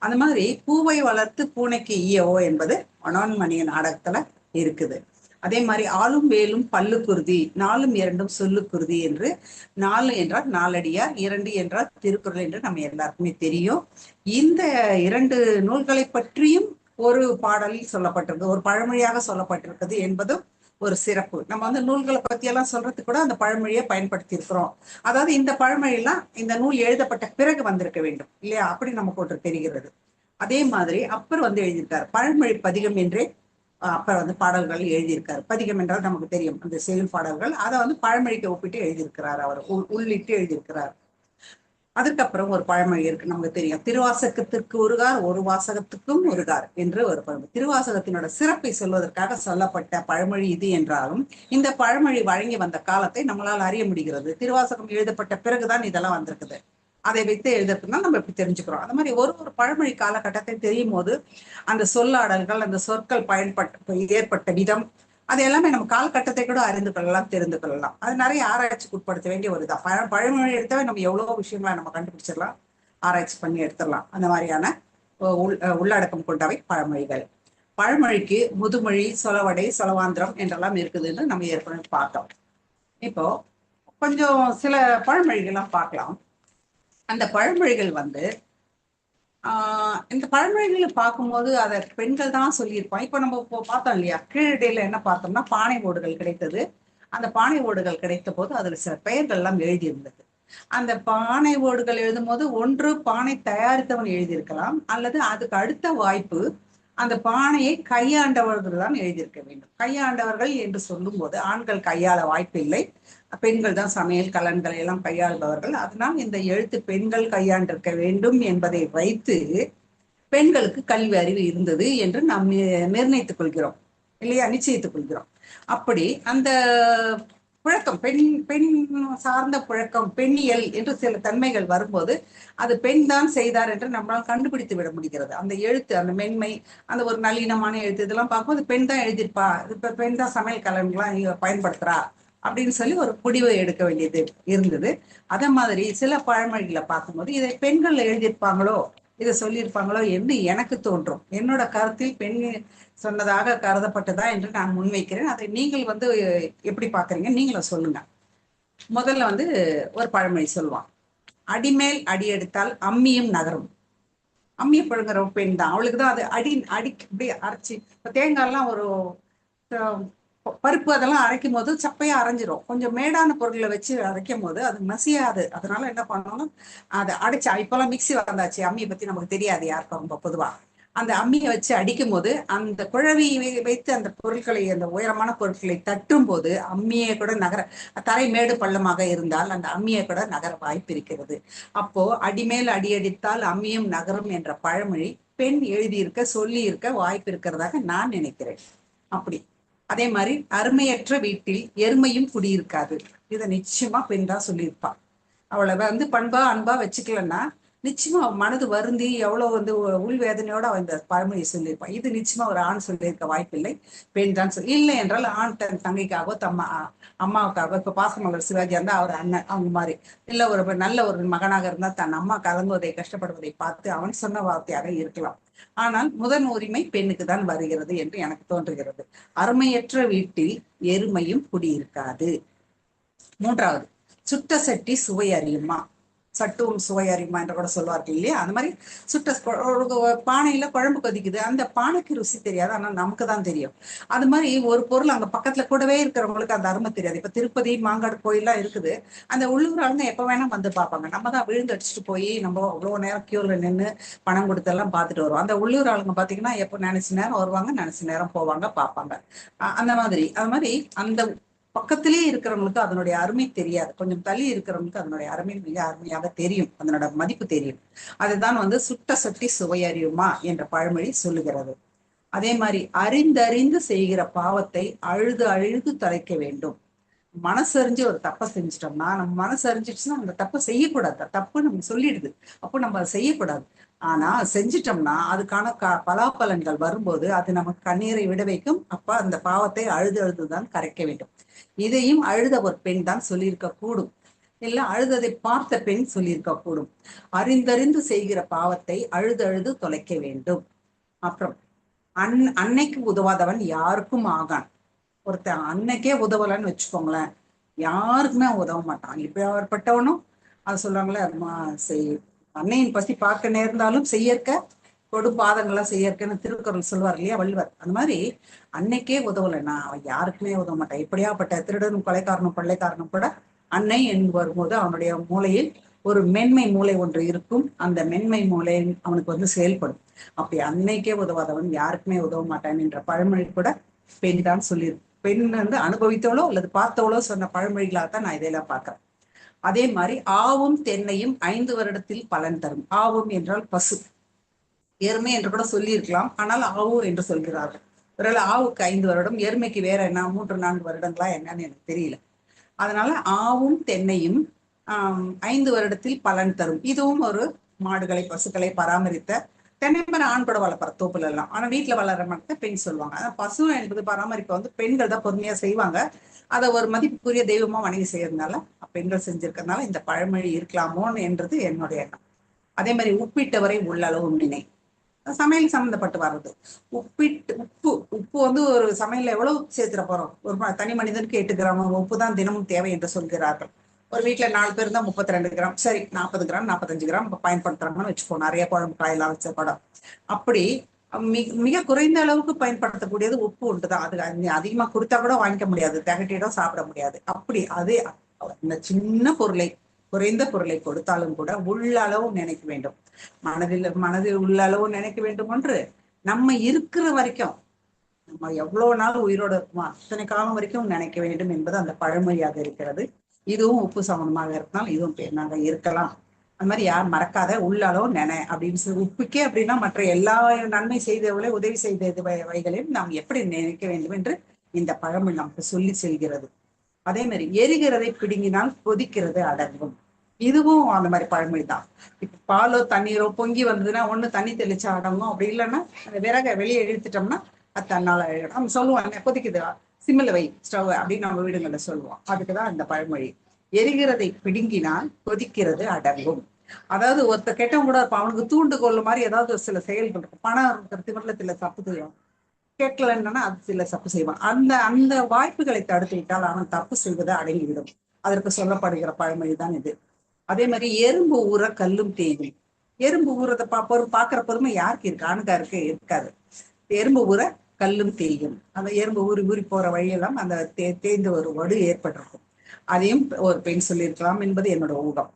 Speaker 8: அந்த மாதிரி பூவை வளர்த்து பூனைக்கு ஈயவோ என்பது மனோன்மணிய நாடகத்துல இருக்குது. அதே மாதிரி ஆளும் வேலும் பல்லு குருதி, 4ம் 2ம் சொல்லு குருதி என்று, 4 என்றால் நாலடியார், 2 என்றால் திருக்குறள் என்று நம்ம எல்லாருக்குமே தெரியும். இந்த 2 நூல்களை பற்றியும் ஒரு பாடலில் சொல்லப்பட்டிருக்கு, ஒரு பழமொழியாக சொல்லப்பட்டிருக்குது என்பதும் ஒரு சிறப்பு. நம்ம வந்து நூல்களை பத்தி எல்லாம் சொல்றதுக்கு கூட அந்த பழமொழியை பயன்படுத்தி இருக்கிறோம். அதாவது இந்த பழமொழியெல்லாம் இந்த நூல் எழுதப்பட்ட பிறகு வந்திருக்க வேண்டும் இல்லையா, அப்படி நமக்கு ஒன்று தெரிகிறது. அதே மாதிரி அப்பர் வந்து எழுதியிருக்காரு, பழமொழி பதிகம் என்றே அப்புறம் வந்து பாடல்கள் எழுதியிருக்காரு. பதிகம் என்றால் நமக்கு தெரியும், அந்த செய்யுள் பாடல்கள். அதை வந்து பழமொழிக்கு ஒப்பிட்டு எழுதியிருக்கிறார், அவர் உள்ளிட்டு எழுதியிருக்கிறார். அதுக்கப்புறம் ஒரு பழமொழி இருக்கு, நமக்கு தெரியும், திருவாசகத்திற்கு ஒருகார் ஒரு வாசகத்துக்கும் ஒருகார் என்று ஒரு பழமொழி. திருவாசகத்தினோட சிறப்பை சொல்வதற்காக சொல்லப்பட்ட பழமொழி இது என்றாலும் இந்த பழமொழி வழங்கி வந்த காலத்தை நம்மளால் அறிய முடிகிறது. திருவாசகம் எழுதப்பட்ட பிறகுதான் இதெல்லாம் வந்திருக்குது. அதை வைத்து எழுதுறதுனா நம்ம இப்படி தெரிஞ்சுக்கிறோம். அந்த மாதிரி ஒரு பழமொழி காலகட்டத்தை தெரியும் போது அந்த சொல்லாடல்கள், அந்த சொற்கள் ஏற்பட்ட விதம், அது எல்லாமே நம்ம காலகட்டத்தை கூட அறிந்து கொள்ளலாம், தெரிந்து கொள்ளலாம். அது நிறைய ஆராய்ச்சிக்கு உட்படுத்த வேண்டிய ஒரு இதான். பழமொழி எடுத்தவே நம்ம எவ்வளவோ விஷயங்களை நம்ம கண்டுபிடிச்சிடலாம், ஆராய்ச்சி பண்ணி எடுத்துடலாம். அந்த மாதிரியான உள்ளடக்கம் கொண்டவை பழமொழிகள். பழமொழிக்கு முதுமொழி, சொலவடை, சொலவாந்திரம் என்றெல்லாம் இருக்குதுன்னு நம்ம ஏற்கனவே பார்த்தோம். இப்போ கொஞ்சம் சில பழமொழிகள்லாம் பார்க்கலாம். அந்த பழமொழிகள் வந்து இந்த பழமொழிகளை பார்க்கும்போது அதை பெண்கள் தான் சொல்லியிருப்பான். இப்போ நம்ம பார்த்தோம் இல்லையா, கீழடியில என்ன பார்த்தோம்னா பானை ஓடுகள் கிடைத்தது. அந்த பானை ஓடுகள் கிடைத்த போது அதுல சில பெயர்கள் எல்லாம் எழுதியிருந்தது. அந்த பானை ஓடுகள் எழுதும் போது ஒன்று பானை தயாரித்தவன் எழுதியிருக்கலாம், அல்லது அதுக்கு அடுத்த வாய்ப்பு அந்த பானையை கையாண்டவர்கள் தான் எழுதியிருக்க வேண்டும். கையாண்டவர்கள் என்று சொல்லும் போது ஆண்கள் கையாள வாய்ப்பு இல்லை, பெண்கள் தான் சமையல் கலன்களை எல்லாம் கையாள்பவர்கள். அதனால் இந்த எழுத்து பெண்கள் கையாண்டிருக்க வேண்டும் என்பதை வைத்து பெண்களுக்கு கல்வி அறிவு இருந்தது என்று நாம் நிர்ணயித்துக் கொள்கிறோம் இல்லையா, நிச்சயித்துக் கொள்கிறோம். அப்படி அந்த புழக்கம், பெண் சார்ந்த புழக்கம், பெண்ணியல் என்று சில தன்மைகள் வரும்போது அது பெண் தான் செய்தார் என்று நம்மளால் கண்டுபிடித்து விட முடிகிறது. அந்த எழுத்து, அந்த மென்மை, அந்த ஒரு நளினமான எழுத்து, இதெல்லாம் பார்க்கும்போது பெண் தான் எழுதியிருப்பா, இப்ப பெண் தான் சமையல் கலன்கள்லாம் பயன்படுத்துறா அப்படின்னு சொல்லி ஒரு முடிவை எடுக்க வேண்டியது இருந்தது. அதே மாதிரி சில பழமொழிகளை பார்க்கும்போது இதை பெண்கள் எழுதியிருப்பாங்களோ, இதை சொல்லியிருப்பாங்களோ என்று எனக்கு தோன்றும். என்னோட கருத்தில் பெண் சொன்னதாக கருதப்பட்டதா என்று நான் முன்வைக்கிறேன். அதை நீங்கள் வந்து எப்படி பாக்குறீங்க, நீங்களும் சொல்லுங்க. முதல்ல வந்து ஒரு பழமொழி சொல்லுவான், அடிமேல் அடி எடுத்தால் அம்மியும் நகரும். அம்மியை புழுங்குற பெண் தான், அவளுக்கு தான் அது அடி இப்படி அரைச்சி. இப்போ தேங்காய்லாம் ஒரு பருப்பு அதெல்லாம் அரைக்கும் போது சப்பையா அரைஞ்சிரும். கொஞ்சம் மேடான பொருட்களை வச்சு அரைக்கும் போது அது மசியாது. அதனால என்ன பண்ணணும், அதை அடிச்சா, இப்பெல்லாம் மிக்சி வந்தாச்சு, அம்மியை பத்தி நமக்கு தெரியாது யாருக்கும் ரொம்ப பொதுவா. அந்த அம்மியை வச்சு அடிக்கும் போது அந்த குழவி வைத்து அந்த பொருட்களை, அந்த உயரமான பொருட்களை தட்டும் போது அம்மியை கூட நகர, தரை மேடு பள்ளமாக இருந்தால் அந்த அம்மியை கூட நகர வாய்ப்பு இருக்கிறது. அப்போ அடிமேல் அடியடித்தால் அம்மியும் நகரும் என்ற பழமொழி பெண் எழுதியிருக்க, சொல்லி இருக்க வாய்ப்பு இருக்கிறதாக நான் நினைக்கிறேன். அப்படி அதே மாதிரி அருமையற்ற வீட்டில் எருமையும் குடியிருக்காது, இதை நிச்சயமா பெண் தான் சொல்லியிருப்பா. அவளை வந்து பண்பா அன்பா வச்சுக்கலன்னா நிச்சயமா மனது வருந்தி எவ்வளவு வந்து உள்வேதனையோட அவன் இந்த பழமொழியை சொல்லியிருப்பான். இது நிச்சயமா ஒரு ஆண் சொல்லியிருக்க வாய்ப்பில்லை, பெண் தான் சொல்லி. இல்லை என்றால் ஆண் தன் தங்கைக்காகவோ அம்மாவுக்காகவோ, இப்ப பாசமலர் சிவாஜி இருந்தா அவர் அண்ணன், அவங்க மாதிரி. இல்ல ஒரு நல்ல ஒரு மகனாக இருந்தா தன் அம்மா கலங்குவதை, கஷ்டப்படுவதை பார்த்து அவன் சொன்ன வார்த்தையாக இருக்கலாம். ஆனால் முதன் உரிமை பெண்ணுக்கு தான் வருகிறது என்று எனக்கு தோன்றுகிறது. அருமையற்ற வீட்டில் எருமையும் குடியிருக்காது. மூன்றாவது, சுட்ட சட்டி சுவை அறியுமா, சட்டும் சுவை அறியுமா என்று கூட சொல்வார்கள் இல்லையா. அந்த மாதிரி சுட்ட பானையில குழம்பு கொதிக்குது, அந்த பானைக்கு ருசி தெரியாது, ஆனா நமக்கு தான் தெரியும். அது மாதிரி ஒரு பொருள் அங்க பக்கத்துல கூடவே இருக்கிறவங்களுக்கு அந்த அருமை தெரியாது. இப்ப திருப்பதி மாங்காடு கோயில்லாம் இருக்குது, அந்த உள்ளூர் ஆளுங்க எப்ப வேணா வந்து பார்ப்பாங்க. நம்ம தான் விழுந்து அடிச்சுட்டு போய் நம்ம அவ்வளவு நேரம் கியூர்ல நின்று பணம் கொடுத்து எல்லாம் பார்த்துட்டு வருவோம். அந்த உள்ளூர் ஆளுங்க பாத்தீங்கன்னா எப்போ நினைச்ச நேரம் வருவாங்க, நினைச்ச நேரம் போவாங்க, பார்ப்பாங்க. அந்த மாதிரி அந்த பக்கத்திலே இருக்கிறவங்களுக்கு அதனுடைய அருமை தெரியாது, கொஞ்சம் தள்ளி இருக்கிறவங்களுக்கு அதனுடைய அருமை மிக அருமையாக தெரியும், அதனோட மதிப்பு தெரியும். அதுதான் வந்து சுட்ட சட்டி சுவை அறியுமா என்ற பழமொழி சொல்லுகிறது. அதே மாதிரி அறிந்தறிந்து செய்கிற பாவத்தை அழுது அழுது தொலைக்க வேண்டும். மனசறிஞ்சு ஒரு தப்பை செஞ்சிட்டோம்னா, நம்ம மனசு அறிஞ்சிடுச்சுன்னா அந்த தப்பை செய்யக்கூடாது, தப்பு நம்ம சொல்லிடுது, அப்போ நம்ம அதை செய்யக்கூடாது. ஆனா செஞ்சிட்டோம்னா அதுக்கான பலாபலன்கள் வரும்போது அது நமக்கு கண்ணீரை விட வைக்கும். அப்ப அந்த பாவத்தை அழுது அழுதுதான் கரைக்க வேண்டும். இதையும் அழுத ஒரு பெண் தான் சொல்லியிருக்க கூடும், இல்ல அழுததை பார்த்த பெண் சொல்லியிருக்க கூடும். அறிந்தறிந்து செய்கிற பாவத்தை அழுது அழுது தொலைக்க வேண்டும். அப்புறம் அன்னைக்கு உதவாதவன் யாருக்கும் ஆகான். ஒருத்தன் அன்னைக்கே உதவலன்னு வச்சுக்கோங்களேன், யாருக்குமே உதவ மாட்டான். இப்ப அவர்பட்டவனும் அது சொல்றாங்களே, அன்னையின் பசி பார்க்க நேர்ந்தாலும் செய்யற்க கொடு பாதங்கள்லாம் செய்யற்கன்னு திருக்குறள் சொல்வார் இல்லையா, வள்ளுவர். அந்த மாதிரி அன்னைக்கே உதவலைன்னா அவன் யாருக்குமே உதவ மாட்டான். எப்படியாப்பட்ட திருடனும் கொலைக்காரனும் கொள்ளைக்காரனும் கூட அன்னை என்று வரும்போது அவனுடைய மூளையில் ஒரு மென்மை மூளை ஒன்று இருக்கும். அந்த மென்மை மூளை அவனுக்கு வந்து செயல்படும். அப்படி அன்னைக்கே உதவாதவன் யாருக்குமே உதவ மாட்டான் என்ற பழமொழி கூட பெண் தான் சொல்லியிருக்கு. பெண் வந்து அனுபவித்தவளோ அல்லது பார்த்தவளோ சொன்ன பழமொழிகளாகத்தான் நான் இதெல்லாம் பார்க்கிறேன். அதே மாதிரி ஆவும் தென்னையும் 5 வருடத்தில் பலன் தரும். ஆவும் என்றால் பசு, எருமை என்று கூட சொல்லி இருக்கலாம், ஆனால் ஆவு என்று சொல்கிறார்கள். ஒருவேளை ஆவுக்கு 5 வருடம், எருமைக்கு வேற என்ன 3-4 வருடங்களா என்னன்னு எனக்கு தெரியல. அதனால ஆவும் தென்னையும் 5 வருடத்தில் பலன் தரும். இதுவும் ஒரு மாடுகளை பசுக்களை பராமரித்த தென்னை மரம் ஆண் கூட வளர்ப்பார் தோப்புல எல்லாம். ஆனா வீட்டுல வளர மாட்டேன் பெண் சொல்லுவாங்க. ஆனா பசு என்பது பராமரிப்பை வந்து பெண்கள் தான் பொறுமையா செய்வாங்க. அதை ஒரு மதிப்புக்குரிய தெய்வமா வணங்கி செய்யறதுனால பெண்கள் செஞ்சிருக்கிறதுனால இந்த பழமொழி இருக்கலாமோன்னு என்றது என்னுடைய எண்ணம். அதே மாதிரி உப்பிட்டவரை உள்ளளவும் நினை, சமையல் சம்மந்தப்பட்டு வர்றது. உப்பு வந்து ஒரு சமையல்ல எவ்வளவு சேர்த்துட போறோம்? ஒரு தனி மனிதனுக்கு 8 கிராம் உப்பு தான் தினமும் தேவை என்று சொல்கிறார்கள். ஒரு வீட்டுல 4 பேர் தான் 32 கிராம், சரி 40 கிராம் 45 கிராம் பயன்படுத்துறாங்கன்னு வச்சுப்போம். நிறைய குழம்பு காயெல்லாம் வச்ச கூட அப்படி மிக குறைந்த அளவுக்கு பயன்படுத்தக்கூடியது உப்பு உண்டுதான். அது அதிகமா கொடுத்தா கூட வாங்கிக்க முடியாது, திகட்டிடும் சாப்பிட முடியாது. அப்படி அதே இந்த சின்ன பொருளை, குறைந்த பொருளை கொடுத்தாலும் கூட உள்ளளவு நினைக்க வேண்டும். மனதில் உள்ளளவு நினைக்க வேண்டும் என்று நம்ம இருக்கிற வரைக்கும், நம்ம எவ்வளவு நாள் உயிரோடு இருக்குமோ அத்தனை காலம் வரைக்கும் நினைக்க வேண்டும் என்பது அந்த பழமொழியாக இருக்கிறது. இதுவும் உப்பு சம்பந்தமாக இருந்தால் இதுவும் பெண்ணாக இருக்கலாம். அது மாதிரி யார் மறக்காத உள்ளளவு நினை அப்படின்னு சொல்லி, உப்புக்கே அப்படின்னா மற்ற எல்லா நன்மை செய்தவர்களே உதவி செய்த வைகளையும் நாம் எப்படி நினைக்க வேண்டும் என்று இந்த பழமொழி நமக்கு சொல்லி செல்கிறது. அதே மாதிரி எரிகிறதை பிடுங்கினால் கொதிக்கிறது அடங்கும். இதுவும் அந்த மாதிரி பழமொழி தான். இப்ப பாலோ தண்ணீரோ பொங்கி வந்ததுன்னா ஒண்ணு தண்ணி தெளிச்சா அடங்கும், அப்படி இல்லைன்னா அந்த விறகை வெளியே இழுத்துட்டோம்னா அது தன்னால நம்ம சொல்லுவாங்க கொதிக்குது சிம்மில் வை ஸ்டவ் அப்படின்னு நம்ம வீடுகளில் சொல்லுவோம். அதுக்குதான் இந்த பழமொழி. எரிகிறதை பிடுங்கினால் கொதிக்கிறது அடங்கும். அதாவது ஒருத்தர் கெட்டவங்க கூட இருப்பான், அவனுக்கு தூண்டுகோல் மாதிரி ஏதாவது சில செயல்கள் இருக்கும். பணம் இருக்கிற சில தப்பு செய்வான், கேட்கலன்னா அது சில தப்பு செய்வான். அந்த வாய்ப்புகளை தடுத்து விட்டால் அவன் தப்பு செய்வதை அடங்கிவிடும். அதற்கு சொல்லப்படுகிற பழமொழி தான் இது. அதே மாதிரி எறும்பு ஊற கல்லும் தேயும். எறும்பு ஊறதை பாக்குற பொறுமை யாருக்கு இருக்கு? ஆணுக்காருக்கு இருக்காது. எறும்பு ஊற கல்லும் தேயும். அந்த எறும்பு ஊறி போற வழியெல்லாம் அந்த தேய்ந்த ஒரு வடு ஏற்பட்டிருக்கும். அதையும் ஒரு பெண் சொல்லியிருக்கலாம் என்பது என்னோட ஊகம்.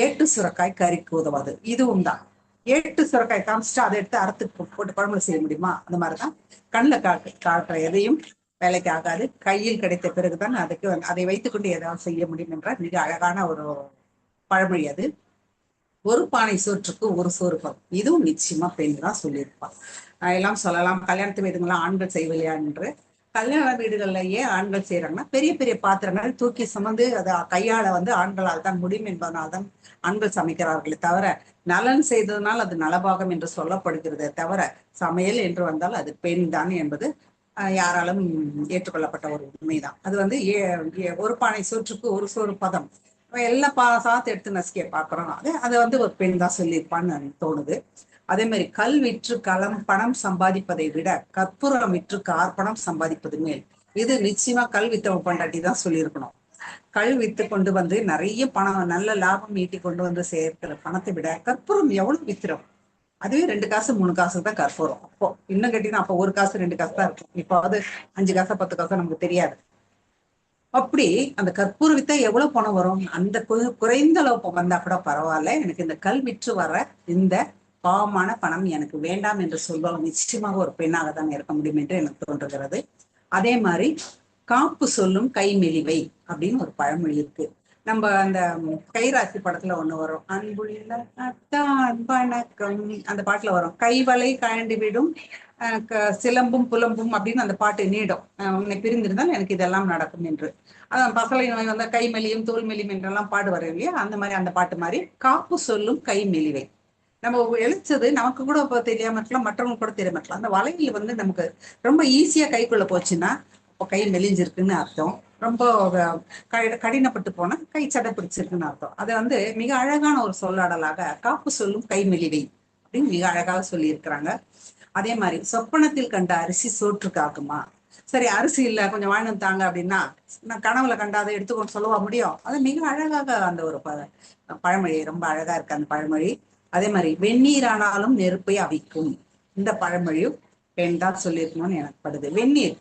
Speaker 8: ஏட்டு சுரக்காய் கறிக்கு உதவாது. இதுவும் தான். ஏட்டு சுரக்காய் காமிச்சிட்டு அதை எடுத்து அறுத்துக்கு போட்டு குழம்புல செய்ய முடியுமா? அந்த மாதிரிதான் கண்ணில் காட்டுற எதையும் வேலைக்கு ஆகாது. கையில் கிடைத்த பிறகுதான் அதுக்கு அதை வைத்துக்கொண்டு ஏதாவது செய்ய முடியும் என்ற மிக அழகான ஒரு பழமொழி அது. ஒரு பானை சோற்றுக்கு ஒரு சோறு பம். இதுவும் நிச்சயமா பெண் தான் சொல்லியிருப்பான். எல்லாம் சொல்லலாம். கல்யாணத்து வீடுங்கள்லாம் ஆண்கள் செய்வலையா என்று. கல்யாண வீடுகள்ல ஏன் ஆண்கள் செய்யறாங்கன்னா பெரிய பெரிய பாத்திரங்கள் தூக்கி சுமந்து அதை கையாள வந்து ஆண்களால் தான் முடியும் என்பதனால்தான் ஆண்கள் சமைக்கிறார்களே தவிர, நலன் செய்ததனால் அது நலபாகம் என்று சொல்லப்படுகிறதே தவிர, சமையல் என்று வந்தால் அது பெண் தான் என்பது யாராலும் ஏற்றுக்கொள்ளப்பட்ட ஒரு உண்மைதான். அது வந்து ஒரு பானை சோற்றுக்கு ஒரு சோறு பதம். எல்லாம் சாத்து எடுத்து நசுக்கிய பாக்குறோம். அதை வந்து ஒரு பெண் தான் சொல்லியிருப்பான்னு தோணுது. அதே மாதிரி கல் விற்று பணம் சம்பாதிப்பதை விட கற்பூரம் விற்று கார்பணம் சம்பாதிப்பது மேல். இது நிச்சயமா கல் வித்தவங்க பொண்டாட்டி தான் சொல்லியிருக்கணும். கல் வித்து கொண்டு வந்து நிறைய பணம் நல்ல லாபம் ஈட்டி கொண்டு வந்து சேர்க்கிற பணத்தை விட கற்பூரம் எவ்வளவு வித்துரும்? அதுவே 2 காசு 3 காசு தான் கற்பூரம். அப்போ இன்னும் கேட்டீங்கன்னா அப்போ 1 காசு 2 காசு தான் இருக்கும். இப்போ அது 5 காசா 10 காசா நமக்கு தெரியாது. அப்படி அந்த கற்பூர வித்தா எவ்வளவு பணம் வரும்? அந்த குறைந்த அளவு வந்தா கூட பரவாயில்ல, எனக்கு இந்த கல் விற்று வர இந்த பாவமான பணம் எனக்கு வேண்டாம் என்று சொல்பவள் நிச்சயமாக ஒரு பெண்ணாக தான் இருக்க முடியும் என்று எனக்கு தோன்றுகிறது. அதே மாதிரி காப்பு சொல்லும் கை மெலிவை அப்படின்னு ஒரு பழமொழி இருக்கு. நம்ம அந்த கைராசி படத்துல ஒண்ணு வரும், அன்புள்ள அத்தான் வணக்கம், அந்த பாட்டுல வரும், கைவளை கழண்டு விடும் சிலம்பும் புலம்பும் அப்படின்னு அந்த பாட்டு நீடும். உன்னை பிரிந்திருந்தால் எனக்கு இதெல்லாம் நடக்கும் என்று. அதான் பசலை நோய் வந்த கை மெலியும் தோல் மெலியும் என்றெல்லாம் பாடுவார் இல்லையா? அந்த மாதிரி அந்த பாட்டு மாதிரி காப்பு சொல்லும் கை மெலிவை. நம்ம எழுச்சது நமக்கு கூட இப்போ தெரியாம இருக்கலாம், மற்றவங்க கூட தெரியாம இருக்கலாம். அந்த வலையில வந்து நமக்கு ரொம்ப ஈஸியா கைக்குள்ள போச்சுன்னா இப்போ கை மெலிஞ்சிருக்குன்னு அர்த்தம். ரொம்ப கடினப்பட்டு போனா கை சடை பிடிச்சிருக்குன்னு அர்த்தம். அதை வந்து மிக அழகான ஒரு சொல்லாடலாக காப்பு சொல்லும் கை மெலிவை அப்படின்னு மிக அழகாக சொல்லி இருக்கிறாங்க. அதே மாதிரி சொப்பனத்தில் கண்ட அரிசி சோற்றுக்கு ஆகுமா? சரி அரிசி இல்ல கொஞ்சம் வாங்கிட்டு தாங்க அப்படின்னா நான் கனவுல கண்ட அதை எடுத்துக்கொண்டு சொல்லவா முடியும்? அது மிக அழகாக அந்த ஒரு பழமொழி ரொம்ப அழகா இருக்கு அந்த பழமொழி. அதே மாதிரி வெந்நீர் ஆனாலும் நெருப்பை அவிக்கும். இந்த பழமொழியும் பெண் தான் சொல்லியிருக்கணும்னு எனக்கு படுது. வெந்நீர்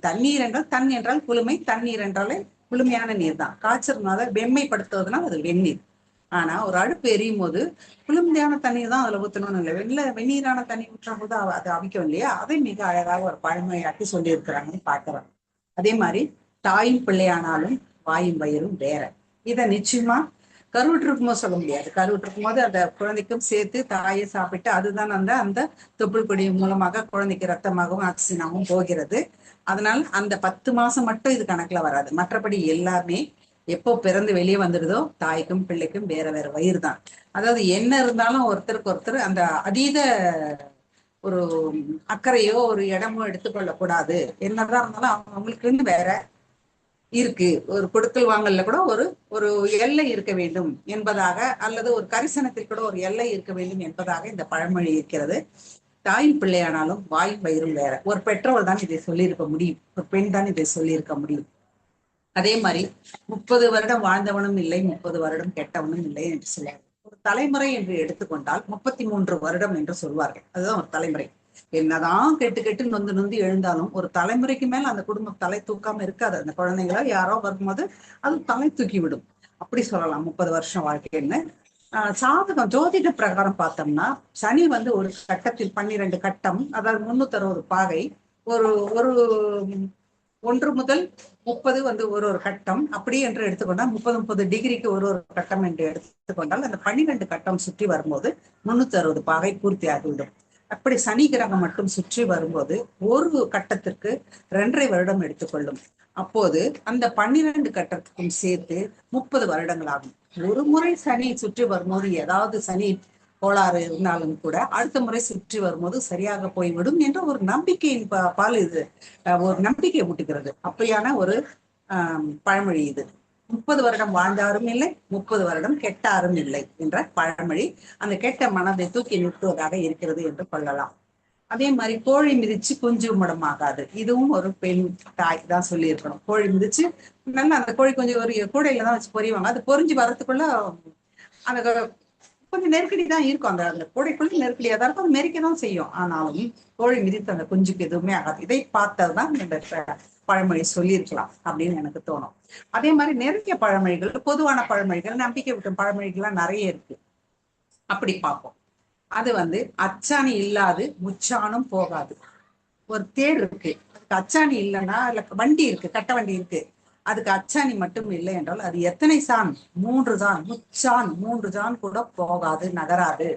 Speaker 8: தண்ணீர் என்றால் தன் என்றால் குளுமை, தண்ணீர் என்றாலே குளுமையான நீர் தான். காய்ச்சல்னால வெம்மைப்படுத்துவதனால் அது வெந்நீர். ஆனா ஒரு அடுப்பு எரியும் போது குளுமையான தண்ணீர் தான் அதுல ஊத்தணும்னு இல்லை, வெந்நீரான தண்ணி ஊற்றும் போது அது அவிக்கும் இல்லையா? அதை மிக அழகாக ஒரு பழமொழியாக்கி சொல்லி இருக்கிறாங்கன்னு பாக்குறோம். அதே மாதிரி தாயும் பிள்ளையானாலும் வாயும் வயிறும் வேற. இதை நிச்சயமா கருவுற்று இருக்கும்போது சொல்ல முடியாது. கருவுற்று இருக்கும்போது அந்த குழந்தைக்கும் சேர்த்து தாயை சாப்பிட்டு அதுதான் அந்த தொப்புள் கொடி மூலமாக குழந்தைக்கு ரத்தமாகவும் ஆக்சிஜனாகவும் போகிறது. அதனால அந்த 10 மாசம் மட்டும் இது கணக்குல வராது. மற்றபடி எல்லாமே எப்போ பிறந்து வெளியே வந்துடுதோ தாய்க்கும் பிள்ளைக்கும் வேற வேற வயிறு தான். அதாவது என்ன இருந்தாலும் ஒருத்தருக்கு ஒருத்தர் அந்த அதீத ஒரு அக்கறையோ ஒரு இடமோ எடுத்துக்கொள்ள கூடாது. என்னதான் இருந்தாலும் அவங்களுக்குன்னு வேற இருக்கு. ஒரு கொடுக்கல் வாங்கல்ல கூட ஒரு ஒரு எல்லை இருக்க வேண்டும் என்பதாக, அல்லது ஒரு கரிசனத்தில் கூட ஒரு எல்லை இருக்க வேண்டும் என்பதாக இந்த பழமொழி இருக்கிறது. தாயும் பிள்ளையானாலும் வாயும் வயிறும் வேற. ஒரு பெற்றோர் தான் இதை சொல்லியிருக்க முடியும், ஒரு பெண் தான் இதை சொல்லியிருக்க முடியும். அதே மாதிரி 30 வருடம் வாழ்ந்தவனும் இல்லை, 30 வருடம் கெட்டவனும் இல்லை என்று சொல்லுவார்கள். ஒரு தலைமுறை என்று எடுத்துக்கொண்டால் 33 வருடம் என்று சொல்வார்கள். அதுதான் ஒரு தலைமுறை. என்னதான் கெட்டு கெட்டு நொந்து நொந்து எழுந்தாலும் ஒரு தலைமுறைக்கு மேல அந்த குடும்பம் தலை தூக்காம இருக்காது. அந்த குழந்தைங்களா யாரோ வரும்போது அது தலை தூக்கி விடும். அப்படி சொல்லலாம் 30 வருஷம் வாழ்க்கைன்னு. சாதகம் ஜோதிட பிரகாரம் பார்த்தோம்னா சனி ஒரு கட்டத்தில் 12 கட்டம், அதாவது 360 பாகை, ஒரு ஒரு 1 முதல் 30 ஒரு கட்டம் அப்படி என்று எடுத்துக்கொண்டால் 30 டிகிரிக்கு ஒரு கட்டம் என்று எடுத்துக்கொண்டால் அந்த 12 கட்டம் சுற்றி வரும்போது 360 பாகை பூர்த்தி ஆகிவிடும். அப்படி சனி கிரகம் மட்டும் சுற்றி வரும்போது ஒரு கட்டத்திற்கு 2.5 வருடம் எடுத்துக்கொள்ளும். அப்போது அந்த 12 கட்டத்துக்கும் சேர்த்து 30 வருடங்கள் ஆகும். ஒரு முறை சனி சுற்றி வரும்போது ஏதாவது சனி கோளாறு இருந்தாலும் கூட அடுத்த முறை சுற்றி வரும்போது சரியாக போய்விடும் என்ற ஒரு நம்பிக்கையின் பால் இது ஒரு நம்பிக்கை ஊட்டுகிறது. அப்படியான ஒரு பழமொழி இது. 30 வருடம் வாழ்ந்தாரும் இல்லை, 30 வருடம் கெட்டாரும் இல்லை என்ற பழமொழி அந்த கெட்ட மனதை தூக்கி நிறுத்துவதாக இருக்கிறது என்று கொள்ளலாம். அதே மாதிரி கோழி மிதிச்சு குஞ்சு முடமாகாது. இதுவும் ஒரு பெண் தாய் தான் சொல்லி இருக்கணும். கோழி மிதிச்சு நல்லா அந்த கோழி கொஞ்சம் ஒரு கூடையில தான் வச்சு பொறிவாங்க. அது பொறிஞ்சு வரத்துக்குள்ள அந்த கொஞ்சம் நெருக்கடி தான் இருக்கும். அந்த கூடைக்குள்ள நெருக்கடியா தான் இருக்கும், அது மெரிக்கதான் செய்யும். ஆனாலும் கோழி மிதித்து அந்த குஞ்சுக்கு எதுவுமே ஆகாது. இதை பார்த்ததுதான் இந்த பழமொழி சொல்லியிருக்கலாம் அப்படின்னு எனக்கு தோணும். அதே மாதிரி நிறைய பழமொழிகள், பொதுவான பழமொழிகள், நம்பிக்கை விட்டும் பழமொழிகள்லாம் நிறைய இருக்கு. அப்படி பார்ப்போம். அது அச்சாணி இல்லாது முச்சானும் போகாது. ஒரு தேர் இருக்கு, அதுக்கு அச்சாணி இல்லைன்னா, இல்ல வண்டி இருக்கு, கட்ட வண்டி இருக்கு, அதுக்கு அச்சாணி மட்டும் இல்லை என்றால் அது எத்தனை சான்? 3 சான், முச்சான் 3 சான் கூட போகாது, நகராது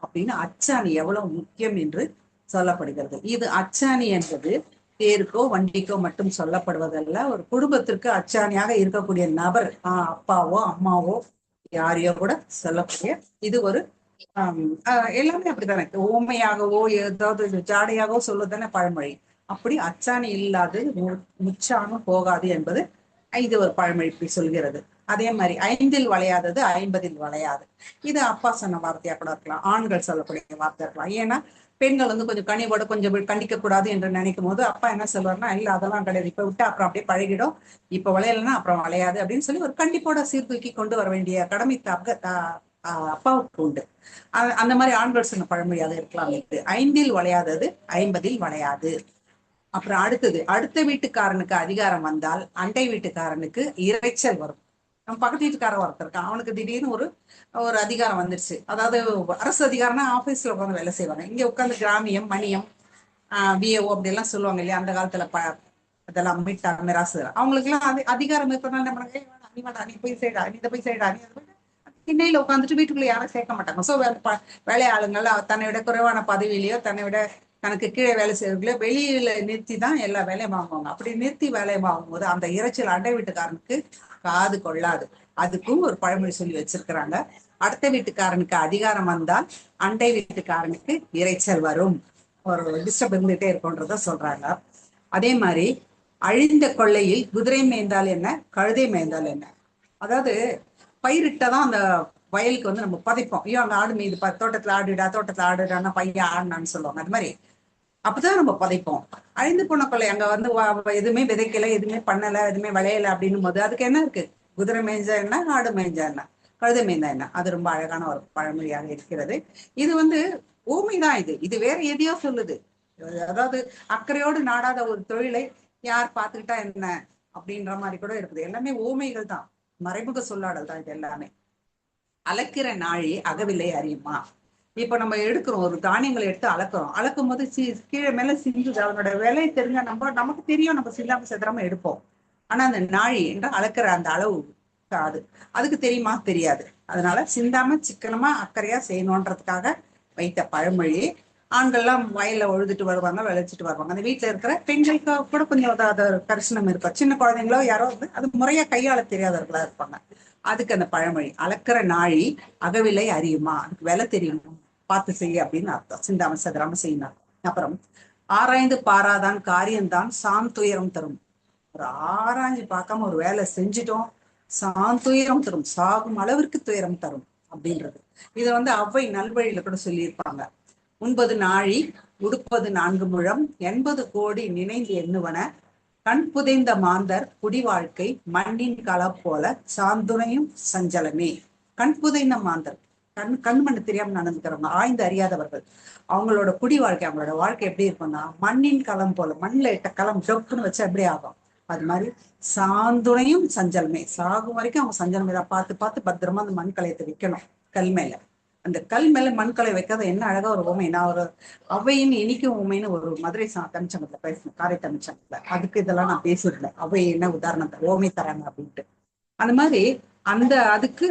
Speaker 8: அப்படின்னு அச்சாணி எவ்வளவு முக்கியம் என்று சொல்லப்படுகிறது. இது அச்சாணி என்பது தேருக்கோ வண்டிக்கோ மட்டும் சொல்லப்படுவதல்ல. ஒரு குடும்பத்திற்கு அச்சாணியாக இருக்கக்கூடிய நபர், அப்பாவோ அம்மாவோ யாரையோ கூட சொல்லக்கூடிய இது ஒரு எல்லாமே அப்படித்தானே. ஓமையாகவோ ஏதாவது ஜாடையாகவோ சொல்லுதானே பழமொழி. அப்படி அச்சாணி இல்லாது முச்சானும் போகாது என்பது இது ஒரு பழமொழி சொல்கிறது. அதே மாதிரி 5ல் வளையாதது 50ல் வளையாது. இது அப்பா சொன்ன வார்த்தையா கூட இருக்கலாம், ஆண்கள் சொல்லக்கூடிய வார்த்தை இருக்கலாம். ஏன்னா பெண்கள் கொஞ்சம் கனிவோட கொஞ்சம் கண்டிக்க கூடாது என்று நினைக்கும் போது அப்பா என்ன சொல்வாருன்னா, இல்ல அதெல்லாம் கிடையாது, இப்ப விட்டு அப்புறம் அப்படியே பழகிடும், இப்ப வளையலன்னா அப்புறம் வளையாது அப்படின்னு சொல்லி ஒரு கண்டிப்போட சீர்தூக்கி கொண்டு வர வேண்டிய கடமை அப்பாவுக்கு உண்டு. அந்த மாதிரி ஆண்கள் சொன்ன பழமொழியாக இருக்கலாம். 5ல் வளையாதது 50ல் வளையாது. அப்புறம் அடுத்த வீட்டுக்காரனுக்கு அதிகாரம் வந்தால் அண்டை வீட்டுக்காரனுக்கு இறைச்சல் வரும். நம்ம பக்கத்து வீட்டுக்காரன் ஒருத்தர் இருக்கான், அவனுக்கு திடீர்னு ஒரு அதிகாரம் வந்துருச்சு. அதாவது அரசு அதிகாரம்னா ஆபீஸ்ல உட்காந்து வேலை செய்வாங்க. இங்க உட்காந்து கிராமியம், மணியம், விஏஓ அப்படி எல்லாம் சொல்லுவாங்க இல்லையா அந்த காலத்துல. அதெல்லாம் மீட்டா மிராசு அவங்களுக்கு எல்லாம் அதிகாரம் இருப்பதனால நம்ம நீ போய் செய்யடா, நீ இதை போய் செய்யடா, நீ திண்ணையில உட்காந்துட்டு வீட்டுக்குள்ள யாரும் சேர்க்க மாட்டாங்க. சோ வேலையாளுங்கள் தன்னை விட குறைவான பதவியிலையோ தன்னை விட தனக்கு கீழே வேலை செய்யறதுலையோ வெளியில நிறுத்தி தான் எல்லா வேலையும் வாங்குவாங்க. அப்படி நிறுத்தி வேலையை வாங்கும்போது அந்த இறைச்சல் அண்டை வீட்டுக்காரனுக்கு காது கொள்ளாது. அதுக்கும் ஒரு பழமொழி சொல்லி வச்சிருக்கிறாங்க. அடுத்த வீட்டுக்காரனுக்கு அதிகாரம் வந்தால் அண்டை வீட்டுக்காரனுக்கு இறைச்சல் வரும், ஒரு டிஸ்டர்ப் இருந்துட்டே இருக்கும்ன்றத சொல்றாங்க. அதே மாதிரி அழிந்த கொள்ளையில் குதிரை மேய்ந்தால் என்ன, கழுதை மேய்ந்தால் என்ன. அதாவது பயிரிட்டதான் அந்த வயலுக்கு நம்ம பதைப்போம். ஐயோ அங்க ஆடு மீது தோட்டத்துல ஆடுடான்னா பையன் ஆடுனான்னு சொல்லுவாங்க. அது மாதிரி அப்பதான் நம்ம பதைப்போம். அழிந்து போன கொள்ளை அங்க எதுவுமே விதைக்கல, எதுவுமே பண்ணல, எதுவுமே விளையல அப்படின்னும் போது அதுக்கு என்ன இருக்கு? குதிரை மேய்ஞ்சா என்ன, ஆடு மேய்ஞ்சா என்ன, கழுதை மேய்ந்தா என்ன. அது ரொம்ப அழகான ஒரு பழமொழியாக இருக்கிறது. இது ஊமைதான். இது வேற எதையோ சொல்லுது. அதாவது அக்கறையோடு நாடாத ஒரு தொழிலை யார் பார்த்துக்கிட்டா என்ன அப்படின்ற மாதிரி கூட இருக்குது. எல்லாமே ஊமைகள் தான், மறைமுக சொல்லாடல் தான் இது எல்லாமே. அளக்கிற நாழி அகவிலை அறியுமா. இப்ப நம்ம எடுக்கிறோம், ஒரு தானியங்களை எடுத்து அளக்குறோம், அளக்கும் போது கீழே மேல சிந்துது, அதனோட விலை தெரிஞ்சா நமக்கு தெரியும், நம்ம சிந்தாம செதறாம எடுப்போம். ஆனா அந்த நாழி என்ற அளக்கிற அந்த அளவு அதுக்கு தெரியுமா? தெரியாது. அதனால சிந்தாம சிக்கனமா அக்கறையா செய்யணுன்றதுக்காக வைத்த பழமொழி. ஆண்கள்லாம் வயல்ல உழுதுட்டு வருவாங்க, விளைச்சிட்டு வருவாங்க. அந்த வீட்டுல இருக்கிற பெண்களுக்கு கூட கொஞ்சம் அது கரிசனம் இருக்கும். சின்ன குழந்தைங்களோ யாரோ அது முறையா கையாள தெரியாதவர்களா இருப்பாங்க. அதுக்கு அந்த பழமொழி, அளக்கிற நாழி அகவிலை அறியுமா, அதுக்கு விலை தெரியுமா, பார்த்து செய்ய அப்படின்னு அர்த்தம். சிந்தாம சதுராம செய்யணும். அப்புறம் ஆராய்ந்து பாராதான் காரியம்தான் சாந்துயரம் தரும். ஒரு ஆராய்ஞ்சு பார்க்காம ஒரு வேலை செஞ்சுட்டோம், சாந்துயரம் தரும், சாகும் அளவிற்கு துயரம் தரும் அப்படின்றது. இதை அவ்வை நல்வழியில கூட சொல்லியிருப்பாங்க. 9 நாழி உடுப்பது 4 முழம் 80 கோடி நினைந்து எண்ணுவன கண் புதைந்த மாந்தர் குடி வாழ்க்கை மண்ணின் கள போல சாந்துணையும் சஞ்சலமே. கண் புதைந்த மாந்தர், கண்மண்ணு தெரியாம நடந்துக்கிறவங்க, ஆய்ந்து அறியாதவர்கள், அவங்களோட குடி வாழ்க்கை, அவங்களோட வாழ்க்கை எப்படி இருக்கும்னா மண்ணின் களம் போல, மண்ணில் இட்ட களம் டொக்குன்னு வச்சா எப்படி ஆகும், அது மாதிரி சாந்துணையும் சஞ்சலமே. சாகும் வரைக்கும் அவங்க சஞ்சலமே தான். பார்த்து பார்த்து பத்திரமா அந்த மண் கலையத்தை வைக்கணும். கல் மேல, அந்த கல் மேல மண்கலை வைக்காத என்ன அழகா ஒரு உண்மை. நான் ஒரு அவையின் இனிக்கும் உண்மைன்னு ஒரு மதுரை தமிழ்ச்சங்கத்துல பேசினேன், காரை தமிழ்ச்சங்கத்துல. அதுக்கு இதெல்லாம் நான் பேசியிருந்தேன், அவை என்ன உதாரணத்தை ஓமை தராங்க அப்படின்ட்டு. அந்த மாதிரி அதுக்கு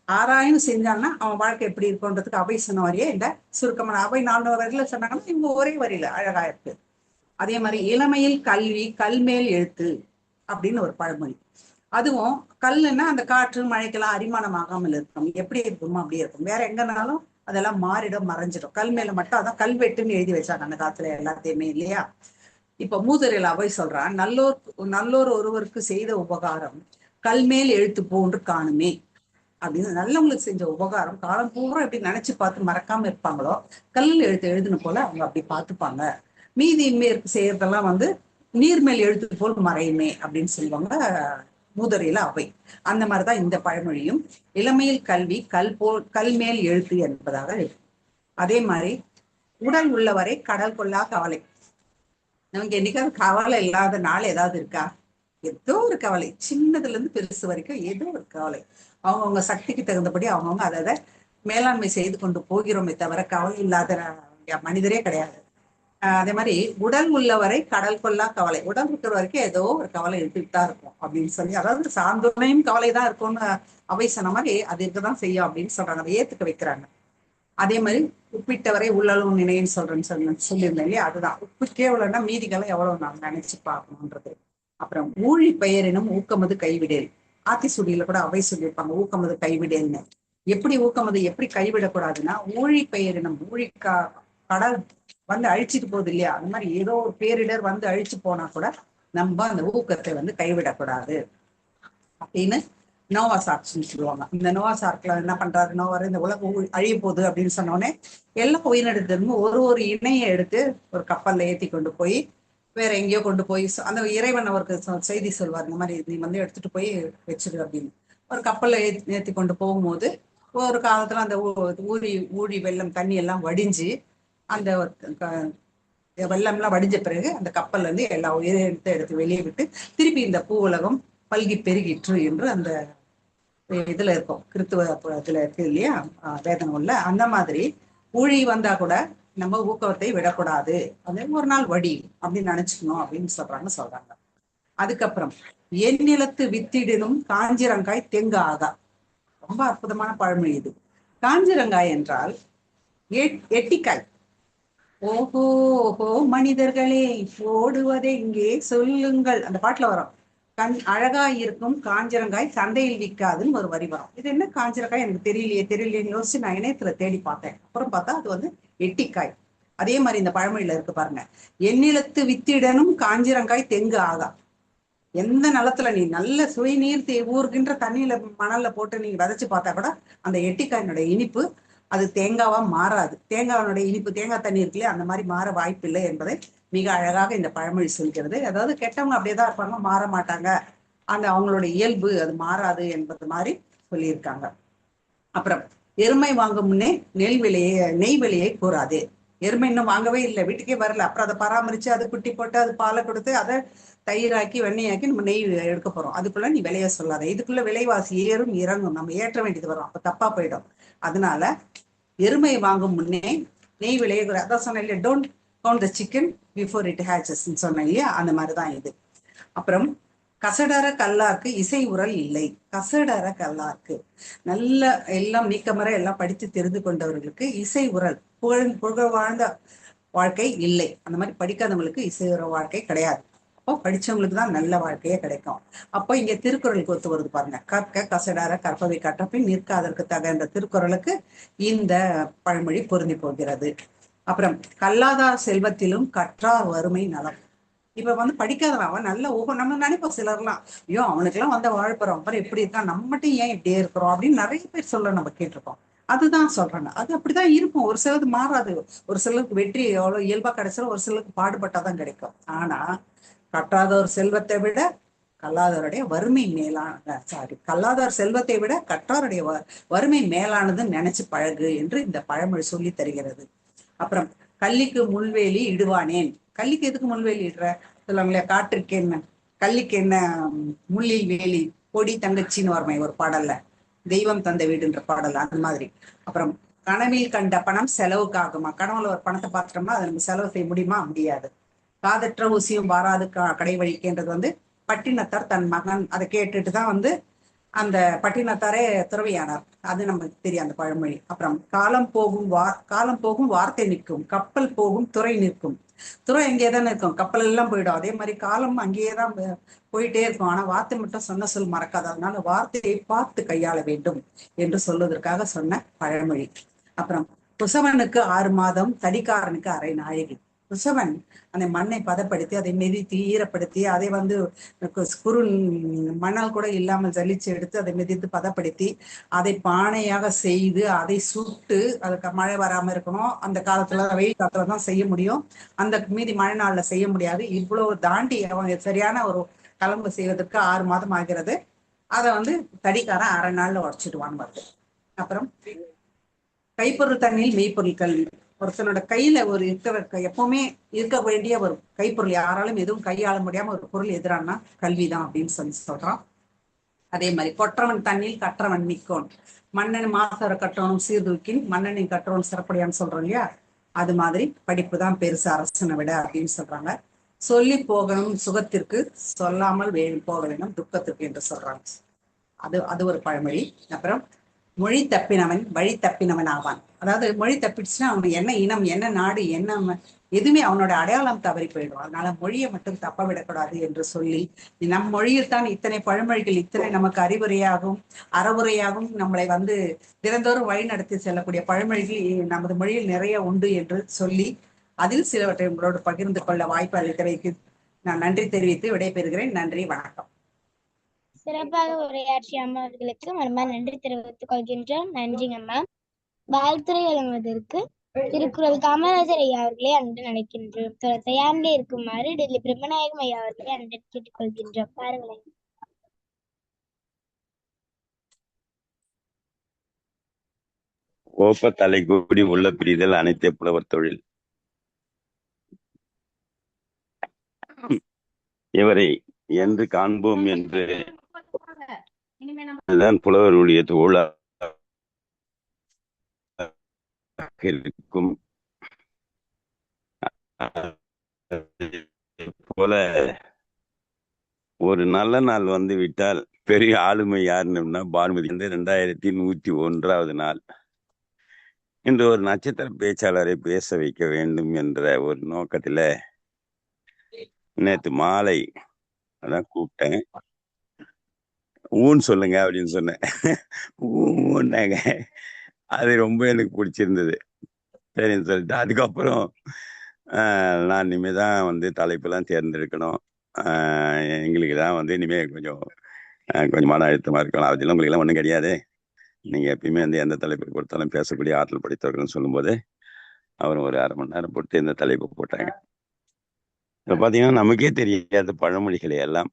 Speaker 8: ஆராய்ந்து செஞ்சாங்கன்னா அவன் வாழ்க்கை எப்படி இருக்குன்றதுக்கு அவை சொன்ன வரையே இந்த சுருக்கமான அவை 4 வரையில சொன்னாங்கன்னா இவங்க ஒரே வரியில அழகா இருக்கு. அதே மாதிரி இளமையில் கல்வி கல்மேல் எழுத்து அப்படின்னு ஒரு பழமொழி. அதுவும் கல்லுன்னா அந்த காற்று மழைக்கெல்லாம் அரிமானமாகாமல் இருக்கும், எப்படி இருக்குமோ அப்படியே இருக்கும். வேற எங்கனாலும் அதெல்லாம் மாறிடும், மறைஞ்சிடும். கல் மேல மட்டும் அதான் கல்வெட்டுன்னு எழுதி வச்சாங்க அந்த காலத்துல எல்லாத்தையுமே, இல்லையா? இப்ப மூதுரையில் அவை சொல்றான், நல்லோர் ஒருவருக்கு செய்த உபகாரம் கல்மேல் எழுத்து போன்று காணுமே அப்படின்னு. நல்லவங்களுக்கு செஞ்ச உபகாரம் காலம் பூரா எப்படி நினைச்சு பார்த்து மறக்காம இருப்பாங்களோ, கல்லில் எழுத்து எழுதுன போல அவங்க அப்படி பார்த்துப்பாங்க. மீதி மேற்கு செய்யறதெல்லாம் நீர்மேல் எழுத்து போல் மறையுமே அப்படின்னு சொல்லுவாங்க மூதுரையில அவை. அந்த மாதிரிதான் இந்த பழமொழியும், இளமையில் கல்வி கல்மேல் எழுத்து என்பதாக இருக்கு. அதே மாதிரி உடல் உள்ளவரை கடல் கொள்ளா கவலை. நமக்கு என்னைக்காவது கவலை இல்லாத நாள் ஏதாவது இருக்கா? ஏதோ ஒரு கவலை, சின்னதுல இருந்து பெருசு வரைக்கும் ஏதோ ஒரு கவலை. அவங்கவுங்க சக்திக்கு தகுந்தபடி அவங்கவுங்க அதை மேலாண்மை செய்து கொண்டு போகிறோமே தவிர கவலை இல்லாத மனிதரே கிடையாது. அதே மாதிரி உடல் உள்ளவரை கடல் கொள்ளா கவலை. உடல் இருக்கிற வரைக்கும் ஏதோ ஒரு கவலை எடுத்துக்கிட்டு தான் இருக்கும் அப்படின்னு சொல்லி, அதாவது சாந்துணையும் கவலை தான் இருக்கும்னு அவை சொன்ன மாதிரி அது இருக்கதான் செய்யும் அப்படின்னு சொல்றாங்க, அதை ஏத்துக்க வைக்கிறாங்க. அதே மாதிரி உப்பிட்டவரை உள்ளளவும் நினைன்னு சொல்லியிருந்தேன் இல்லையா, அதுதான். உப்புக்கே எவ்வளவுன்னா மீதிகளை எவ்வளவு நாம் நினைச்சு பார்க்கணுன்றது. அப்புறம் ஊழி பெயரினும் ஊக்கமது கைவிடேல். ஆத்திசூடியில கூட அவை சொல்லியிருப்பாங்க ஊக்கமது கைவிடேல்னு. எப்படி ஊக்கமது எப்படி கைவிடக்கூடாதுன்னா, ஊழி பெயரினும் கடல் அழிச்சிட்டு போகுது இல்லையா, அந்த மாதிரி ஏதோ ஒரு பேரிடர் அழிச்சு போனா கூட நம்ம அந்த ஊக்கத்தை கைவிடக்கூடாது அப்படின்னு நோவா சார்க்ஸ்ன்னு சொல்லுவாங்க. இந்த நோவா சார்க்ல என்ன பண்றாரு, நோவாரு இந்த உலகம் அழிய போகுது அப்படின்னு சொன்னோடனே எல்லா உயிரினத்திலிருந்து ஒரு இணையை எடுத்து ஒரு கப்பல்ல ஏத்தி கொண்டு போய் வேற எங்கேயோ கொண்டு போய் அந்த இறைவன் அவருக்கு செய்தி சொல்வார், இந்த மாதிரி நீ எடுத்துட்டு போய் வச்சிரு அப்படின்னு. ஒரு கப்பல்ல ஏத்தி கொண்டு போகும்போது ஒரு காலத்துல அந்த ஊழி வெள்ளம் தண்ணி எல்லாம் வடிஞ்சு அந்த வெள்ளம்லாம் வடிஞ்ச பிறகு அந்த கப்பல்ல இருந்து எல்லா உயிரினத்தை எடுத்து வெளியே விட்டு திருப்பி இந்த பூ உலகம் பல்கி பெருகிற்று என்று அந்த இதுல இருக்கும், கிறித்துவ இதுல இருக்கு இல்லையா வேதனை உள்ள. அந்த மாதிரி ஊழி வந்தா கூட நம்ம ஊக்கத்தை விடக்கூடாது, அது ஒரு நாள் வடி அப்படின்னு நினைச்சுக்கணும் அப்படின்னு சொல்றாங்க. அதுக்கப்புறம் என் நிலத்து வித்திடினும் காஞ்சிரங்காய் தெங்கு ஆகா. ரொம்ப அற்புதமான பழமொழி இது. காஞ்சிரங்காய் என்றால் எட்டிக்காய். ஓஹோ ஓஹோ மனிதர்களே ஓடுவதை இங்கே சொல்லுங்கள், அந்த பாட்டுல வரும். அழகா இருக்கும் காஞ்சிரங்காய் சந்தையில் விற்காதுன்னு ஒரு வரி வரும். இது என்ன காஞ்சிரங்காய் எனக்கு தெரியலையேன்னு யோசிச்சு நான் இணையத்துல தேடி பார்த்தேன். அப்புறம் பார்த்தா அது எட்டிக்காய். அதே மாதிரி இந்த பழமொழியில இருக்கு பாருங்க, எந்நிலத்து வித்திடனும் காஞ்சிரங்காய் தெங்கு ஆகா. எந்த நிலத்துல நீ நல்ல சுயநீர் ஊறுகின்ற தண்ணியில மணல்ல போட்டு நீங்க விதைச்சு பார்த்தா கூட அந்த எட்டிக்காயினுடைய இனிப்பு அது தேங்காவா மாறாது. தேங்காவினுடைய இனிப்பு தேங்காய் தண்ணி இருக்குல்லையே அந்த மாதிரி மாற வாய்ப்பு இல்லை என்பதை மிக அழகாக இந்த பழமொழி சொல்கிறது. அதாவது கெட்டவங்க அப்படியேதான் இருப்பாங்க, மாற மாட்டாங்க, அந்த அவங்களோட இயல்பு அது மாறாது என்பது மாதிரி சொல்லியிருக்காங்க. அப்புறம் எருமை வாங்கும் முன்னே நெய் விலையை கூறாது. எருமை இன்னும் வாங்கவே இல்லை, வீட்டுக்கே வரல. அப்புறம் அதை பராமரிச்சு அது குட்டி போட்டு அது பாலை கொடுத்து அதை தயிராக்கி வெண்ணெயாக்கி நம்ம நெய் எடுக்க போறோம். அதுக்குள்ள நீ விலைய சொல்லாத. இதுக்குள்ள விலைவாசி ஏறும் இறங்கும், நம்ம ஏற்ற வேண்டியது வரும், அப்ப தப்பா போயிடும். அதனால எருமை வாங்கும் முன்னே நெய் விலையை அதான் சொன்னேன் இல்லையா, don't count the chicken before it hatches சொன்னேன் இல்லையா, அந்த மாதிரிதான் இது. அப்புறம் கசடர கல்லார்க்கு இசை உரல் இல்லை. கசடர கல்லார்க்கு நல்ல எல்லாம் நீக்கமர எல்லாம் படித்து தெரிந்து கொண்டவர்களுக்கு இசை உரல் புகழ் வாழ்ந்த வாழ்க்கை இல்லை. அந்த மாதிரி படிக்காதவங்களுக்கு இசை உர வாழ்க்கை கிடையாது. அப்போ படிச்சவங்களுக்கு தான் நல்ல வாழ்க்கையே கிடைக்கும். அப்போ இங்க திருக்குறளுக்கு ஒத்து வருது பாருங்க, கற்க கசடார கற்பவை கற்றபின் நிற்காதற்கு தகுந்த திருக்குறளுக்கு இந்த பழமொழி பொருந்தி போகிறது. அப்புறம் கல்லாதார் செல்வத்திலும் கற்றார் வறுமை நலம். இப்ப படிக்காதவன் அவன் நல்ல நம்ம நினைப்போம் சிலர்லாம், ஐயோ அவனுக்கெல்லாம் வாழ்ப்புறோம் அப்புறம் எப்படி இருக்கான், நம்ம மட்டும் ஏன் இப்படியே இருக்கிறோம் அப்படின்னு நிறைய பேர் சொல்ல நம்ம கேட்டிருக்கோம். அதுதான் சொல்றாங்க, அது அப்படிதான் இருக்கும். ஒரு சிலருக்கு மாறாது, ஒரு சிலருக்கு வெற்றி எவ்வளவு இயல்பா கிடைச்சாலும் ஒரு சிலருக்கு பாடுபட்டாதான் கிடைக்கும். ஆனா கற்றாதோர் செல்வத்தை விட கல்லாதவருடைய வறுமை கல்லாதவர் செல்வத்தை விட கற்றாருடைய வறுமை மேலானதுன்னு நினைச்சு பழகு என்று இந்த பழமொழி சொல்லி தருகிறது. அப்புறம் கள்ளிக்கு முள்வேலி இடுவானேன். கள்ளிக்கு எதுக்கு முள்வேலி இடுற சொல்லுவாங்களே, காற்றுக்கு என்ன கள்ளிக்கு என்ன முள்ளில் வேலி, கொடி தங்கச்சின்னு வரமை ஒரு பாடல்ல, தெய்வம் தந்த வீடுன்ற பாடல் அந்த மாதிரி. அப்புறம் கனவில் கண்ட பணம் செலவுக்காகுமா. கனவுல ஒரு பணத்தை பார்த்துட்டோம்னா அதை நம்ம செலவு செய்ய முடியுமா, முடியாது. காதற்ற ஊசியும் வாராது கடை வழிக்கின்றது பட்டினத்தார் தன் மகன் அதை கேட்டுட்டுதான் அந்த பட்டினத்தாரே துறவியானார். அது நமக்கு தெரியும் அந்த பழமொழி. அப்புறம் காலம் போகும் வார்த்தை நிற்கும், கப்பல் போகும் துறை நிற்கும். துறை எங்கேயேதானே இருக்கும், கப்பல் எல்லாம் போயிடும். அதே மாதிரி காலம் அங்கேயேதான் போயிட்டே இருக்கும். ஆனா வார்த்தை மட்டும் சொன்ன சொல் மறக்காது. அதனால வார்த்தையை பார்த்து கையாள வேண்டும் என்று சொல்வதற்காக சொன்ன பழமொழி. அப்புறம் குசவனுக்கு 6 மாதம், தடிக்காரனுக்கு அரை நாழிகை. குசவன் அந்த மண்ணை பதப்படுத்தி அதை மிதித்து ஈரப்படுத்தி அதை மணல் கூட இல்லாமல் ஜலிச்சு எடுத்து அதை மிதித்து பதப்படுத்தி அதை பானையாக செய்து அதை சுட்டு, அதுக்கு மழை வராம இருக்கணும், அந்த காலத்துல வெயில் காலத்துலதான் செய்ய முடியும், அந்த மீதி மழை நாள்ல செய்ய முடியாது. இவ்வளவு தாண்டி அவங்க சரியான ஒரு கலம்பு செய்வதற்கு 6 மாதம் ஆகிறது. அதை தடிக்காரன் அரை நாள்ல உடச்சிடுவான்னு வருது. அப்புறம் கைப்பொருள் தண்ணியில் மெய்ப்பொருள் கல்வி. ஒருத்தனோட கையில ஒரு எப்பவுமே இருக்க வேண்டிய ஒரு கைப்பொருள், யாராலும் எதுவும் கையாள முடியாம ஒரு பொருள் எதிரானா கல்விதான் அப்படின்னு சொல்றான். அதே மாதிரி கொற்றவன் தண்ணியில் கற்றவன் மிக்கோன். மன்னன் மாசவரை கற்றவனும் சீர்தூக்கின் மன்னனை கற்றவன் சிறப்படியான்னு சொல்றோம் இல்லையா, அது மாதிரி படிப்பு தான் பெருசு அரசனை விட அப்படின்னு சொல்றாங்க. சொல்லி போகணும் சுகத்திற்கு, சொல்லாமல் போக வேண்டும் துக்கத்திற்கு என்று சொல்றாங்க. அது ஒரு பழமொழி. அப்புறம் மொழி தப்பினவன் வழி தப்பினவன் ஆவான். அதாவது மொழி தப்பிடுச்சுன்னா அவனுக்கு என்ன இனம், என்ன நாடு, என்ன எதுவுமே அவனோட அடையாளம் தவறி போயிடும். அதனால மொழியை மட்டும் தப்ப விடக்கூடாது என்று சொல்லி, நம் மொழியில் தான் இத்தனை பழமொழிகள், இத்தனை நமக்கு அறிவுரையாகவும் அறவுரையாகவும் நம்மளை தினந்தோறும் வழி நடத்தி செல்லக்கூடிய பழமொழிகள் நமது மொழியில் நிறைய உண்டு என்று சொல்லி, அதில் சிலவற்றை உங்களோடு பகிர்ந்து கொள்ள வாய்ப்பு அளித்தவைக்கு நான் நன்றி தெரிவித்து விடைபெறுகிறேன். நன்றி, வணக்கம்.
Speaker 5: சிறப்பாக உரையாற்றிய அம்மா அவர்களுக்கு மறுபடியும் நன்றி தெரிவித்துக் கொள்கின்றோம். நன்றிங்க அம்மா. வாழ்த்துறை வழங்குவதற்கு திருக்குறள் காமராஜர் ஐயா அவர்களே அன்று நினைக்கின்றோம். தயாரிலே இருக்குமாறு டெல்லி பிரம்மநாயகம் ஐயா அவர்களே அன்று கேட்டுக் கொள்கின்றோம். பாருங்களேன்.
Speaker 9: ஓப்ப தலை கூடி உள்ள பிரிதல் அனைத்தே புலவர் தொழில். இவரை என்று காண்போம் என்று புலவருடைய தோழாக இருக்கும் போல ஒரு நல்ல நாள் விட்டால் பெரிய ஆளுமை யாருன்னா பானுமதி. 2101வது நாள். இன்று ஒரு நட்சத்திர பேச்சாளரை பேச வைக்க வேண்டும் என்ற ஒரு நோக்கத்துல நேற்று மாலை அதான் கூப்பிட்டேன். ஊன்னு சொல்லுங்க அப்படின்னு சொன்னேன். ஊன்னாங்க. அது ரொம்ப எனக்கு பிடிச்சிருந்தது. சரின்னு சொல்லிட்டு அதுக்கப்புறம் நான் இனிமேதான் தலைப்பெல்லாம் தேர்ந்தெடுக்கணும். எங்களுக்கு தான் இனிமே கொஞ்சம் மன அழுத்தமா இருக்கணும். அதெல்லாம் உங்களுக்கு எல்லாம் ஒன்றும் கிடையாது. நீங்க எப்பயுமே எந்த தலைப்பை கொடுத்தாலும் பேசக்கூடிய ஆற்றல் படித்தவர்கள்னு சொல்லும்போது அவரும் ஒரு 1/2 மணி நேரம் போட்டு இந்த தலைப்பை போட்டாங்க. இப்ப பாத்தீங்கன்னா நமக்கே தெரியாத பழமொழிகளை எல்லாம்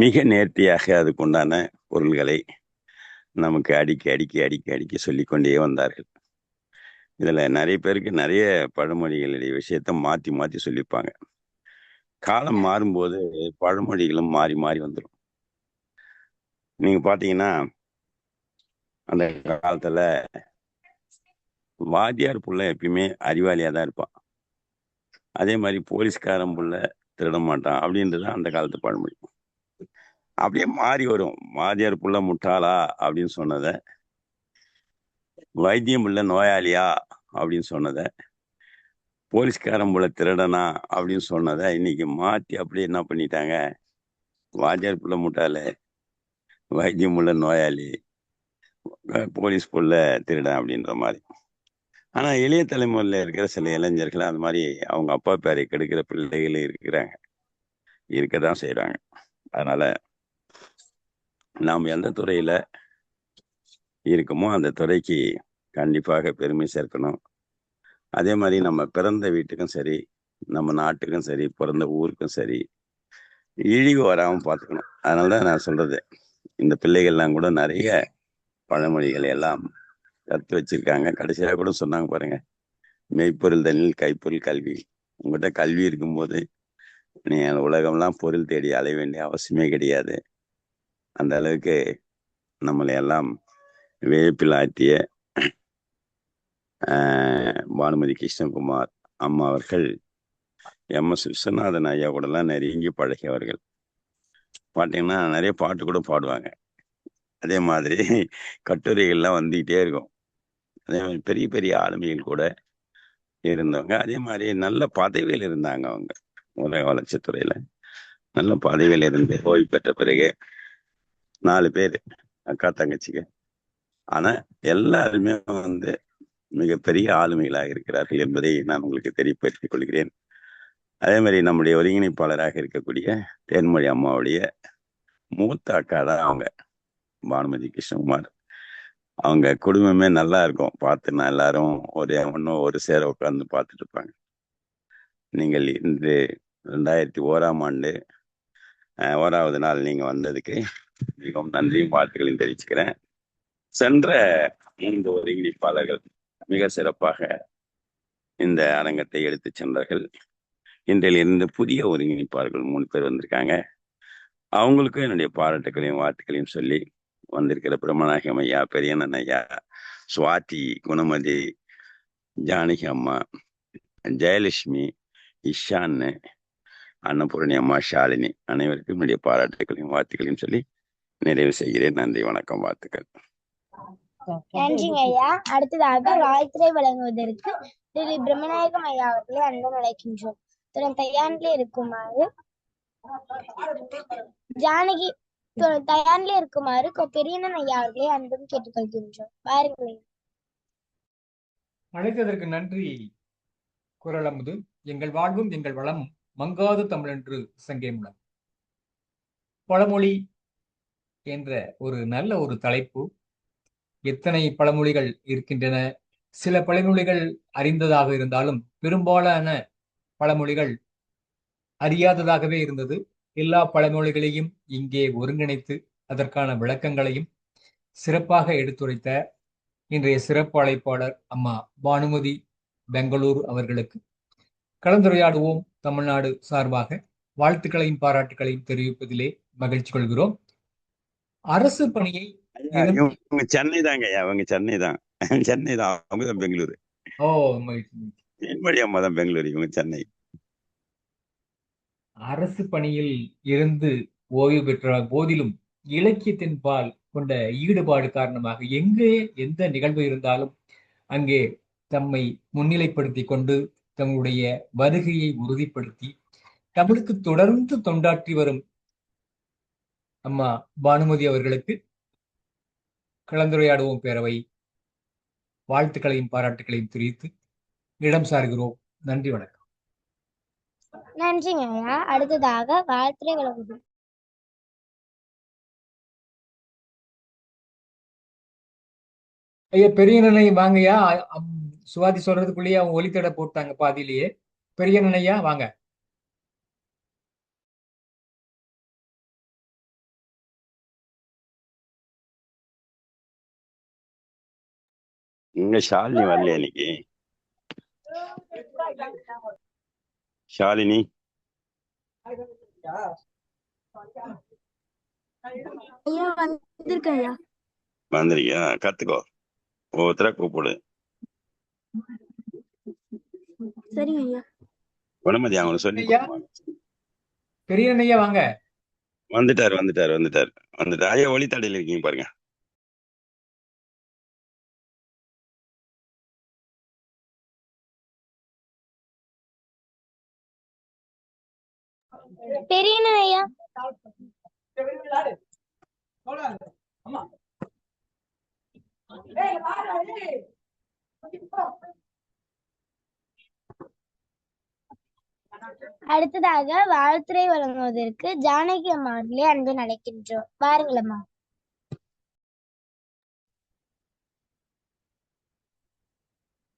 Speaker 9: மிக நேர்த்தியாக அதுக்குண்டான பொருள்களை நமக்கு அடிக்கி சொல்லிக்கொண்டே வந்தார்கள். இதுல நிறைய பேருக்கு நிறைய பழமொழிகளுடைய விஷயத்த மாத்தி மாத்தி சொல்லிப்பாங்க. காலம் மாறும்போது பழமொழிகளும் மாறி மாறி வந்துடும். நீங்க பாத்தீங்கன்னா அந்த காலத்துல வாத்தியார் புள்ள எப்பயுமே அறிவாளியா தான் இருப்பான். அதே மாதிரி போலீஸ்காரன் புள்ள திருட மாட்டான் அப்படின்றது அந்த காலத்து பழமொழி. அப்படியே மாறி வரும். வாத்தியார் புள்ள முட்டாளா அப்படின்னு சொன்னதை, வைத்தியம் புள்ள நோயாளியா அப்படின்னு சொன்னதை, போலீஸ்காரன் புள்ள திருடனா அப்படின்னு சொன்னதை இன்னைக்கு மாத்தி அப்படியே என்ன பண்ணிட்டாங்க, வாத்தியார் புள்ள முட்டாளு, வைத்தியம் புள்ள நோயாளி, போலீஸ் புள்ள திருடன் அப்படின்ற மாதிரி. ஆனா இளைய தலைமுறையில இருக்கிற சில இளைஞர்கள் அந்த மாதிரி அவங்க அப்பா பேரை கெடுக்கிற பிள்ளைகளும் இருக்கிறாங்க, இருக்கதான் செய்யறாங்க. அதனால நாம் எந்த துறையில இருக்குமோ அந்த துறைக்கு கண்டிப்பாக பெருமை சேர்க்கணும். அதே மாதிரி நம்ம பிறந்த வீட்டுக்கும் சரி, நம்ம நாட்டுக்கும் சரி, பிறந்த ஊருக்கும் சரி இழிவு வராம பார்த்துக்கணும். அதனாலதான் நான் சொல்றது, இந்த பிள்ளைகள்லாம் கூட நிறைய பழமொழிகளை எல்லாம் கத்து வச்சிருக்காங்க. கடைசியா கூட சொன்னாங்க பாருங்க, மெய்ப்பொருள் தண்ணில் கைப்பொருள் கல்வி. உங்ககிட்ட கல்வி இருக்கும்போது நீ உலகம்லாம் பொருள் தேடி அலைய வேண்டிய அவசியமே கிடையாது. அந்த அளவுக்கு நம்மளை எல்லாம் வியப்பில் ஆற்றிய பானுமதி கிருஷ்ணகுமார் அம்மா அவர்கள் MS விஸ்வநாதன் ஐயா கூட எல்லாம் நெருங்கி பழகியவர்கள். பாத்தீங்கன்னா நிறைய பாட்டு கூட பாடுவாங்க. அதே மாதிரி கட்டுரைகள்லாம் வந்துகிட்டே இருக்கும். அதே மாதிரி பெரிய பெரிய ஆளுமைகள் கூட இருந்தவங்க. அதே மாதிரி நல்ல பதவியில் இருந்தாங்க. அவங்க உலக வளர்ச்சித்துறையில நல்ல பதவியில் இருந்து ஓய்வு பெற்ற பிறகு 4 பேர் அக்கா தங்கச்சிங்க. ஆனா எல்லாருமே வந்து மிகப்பெரிய ஆளுமைகளாக இருக்கிறார்கள் என்பதை நான் உங்களுக்கு தெரியப்படுத்திக் கொள்கிறேன். அதே மாதிரி நம்முடைய ஒருங்கிணைப்பாளராக இருக்கக்கூடிய தேன்மொழி அம்மாவுடைய மூத்த அக்கா தான் அவங்க, பானுமதி கிருஷ்ணகுமார். அவங்க குடும்பமே நல்லா இருக்கும். பார்த்துனா எல்லாரும் ஒன்னும் ஒரு சேர உட்கார்ந்து பார்த்துட்டு இருப்பாங்க. நீங்கள் இன்று 2001ஆம் ஆண்டு 1வது நாள் நீங்க வந்ததுக்கு மிகவும் நன்றியும் வாழ்த்துக்களையும் தெரிவிச்சுக்கிறேன். சென்ற 3 ஒருங்கிணைப்பாளர்கள் மிக சிறப்பாக இந்த அரங்கத்தை எடுத்து சென்றார்கள். இன்றிலிருந்து புதிய ஒருங்கிணைப்பாளர்கள் 3 பேர் வந்திருக்காங்க. அவங்களுக்கும் என்னுடைய பாராட்டுகளையும் வாழ்த்துக்களையும் சொல்லி, வந்திருக்கிற பிரம்மநாயகம் ஐயா, பெரியண்ணன் ஐயா, சுவாதி, குணமதி, ஜானகி அம்மா, ஜெயலட்சுமி, இஷான், அன்னபூரணி அம்மா, ஷாலினி அனைவருக்கும் என்னுடைய பாராட்டுகளையும் வாழ்த்துக்களையும் சொல்லி நிறைவு செய்கிறேன். நன்றி, வணக்கம், வாழ்த்துக்கள்.
Speaker 5: நன்றிங்க ஐயா. அடுத்ததாக வாழ்த்துரை வழங்குவதற்கு திரு பிரம்மநாயகம் ஐயா அவர்களை அன்புடன் அழைக்கின்றோம். தயாரிலே இருக்குமாறு ஜானகி தயாரிலே இருக்குமாறு பெரியண்ணன் ஐயா அவர்களை அன்புடன் கேட்டுக்கொள்கின்றோம். பாருங்களேன்.
Speaker 3: அழைத்ததற்கு நன்றி. குரல் அமுது. எங்கள் வாழ்வும் எங்கள் வளமும் மங்காது தமிழென்று சங்கே முழம். பழமொழி என்ற ஒரு நல்ல ஒரு தலைப்பு. எத்தனை பழமொழிகள் இருக்கின்றன. சில பழமொழிகள் அறிந்ததாக இருந்தாலும் பெரும்பாலான பழமொழிகள் அறியாததாகவே இருந்தது. எல்லா பழமொழிகளையும் இங்கே ஒருங்கிணைத்து அதற்கான விளக்கங்களையும் சிறப்பாக எடுத்துரைத்த இன்றைய சிறப்பு அழைப்பாளர் அம்மா பானுமதி பெங்களூரு அவர்களுக்கு கலந்துரையாடுவோம் தமிழ்நாடு சார்பாக வாழ்த்துக்களையும் பாராட்டுகளையும் தெரிவிப்பதிலே மகிழ்ச்சி கொள்கிறோம். அரசு பணியை
Speaker 9: சென்னை தாங்க, அவங்க சென்னை தான், சென்னை தான், அவங்க தான் பெங்களூரு. அம்மா தான் பெங்களூரு, இவங்க சென்னை.
Speaker 3: அரசு பணியில் இருந்து ஓய்வு பெற்ற போதிலும் இலக்கியத்தின் பால் கொண்ட ஈடுபாடு காரணமாக எங்கே எந்த நிகழ்வு இருந்தாலும் அங்கே தம்மை முன்னிலைப்படுத்தி கொண்டு தங்களுடைய வருகையை உறுதிப்படுத்தி தமிழுக்கு தொடர்ந்து தொண்டாற்றி வரும் அம்மா பானுமதி அவர்களுக்கு கலந்துரையாடுவோம் பேரவை வாழ்த்துக்களையும் பாராட்டுகளையும் தெரிவித்து இடம் சார்கிறோம். நன்றி, வணக்கம்.
Speaker 5: நன்றிங்க ஐயா. அடுத்ததாக வாழ்த்துரை வழங்குவோம்.
Speaker 3: ஐயா பெரியண்ணனை வாங்கய்யா. சுவாதி சொல்றதுக்குள்ளேயே அவங்க ஒலித்தடை போட்டாங்க பாதியிலேயே. பெரியண்ணனையா வாங்க.
Speaker 9: இங்க ஷாலினி வரலையா இன்னைக்கு? ஷாலினி
Speaker 7: ஐயா வந்திருக்கேன் ஐயா.
Speaker 9: வந்திருக்கியா? கத்துக்கோ, ஒவ்வொருத்தர கூப்பிடு.
Speaker 7: சரிங்க ஐயா.
Speaker 9: குணமதி அவங்க சொல்லி
Speaker 3: ஐயா, பெரியண்ணன் ஐயா வாங்க.
Speaker 9: வந்துட்டார். ஐயா ஒளித்தடையில இருக்கீங்க பாருங்க.
Speaker 5: பெரியண்ணன் ஐயா. அடுத்ததாக வாழ்த்துரை வழங்குவதற்கு ஜானகி அம்மா அவர்களே அன்பு அழைக்கின்றோம். வாருங்களம்மா.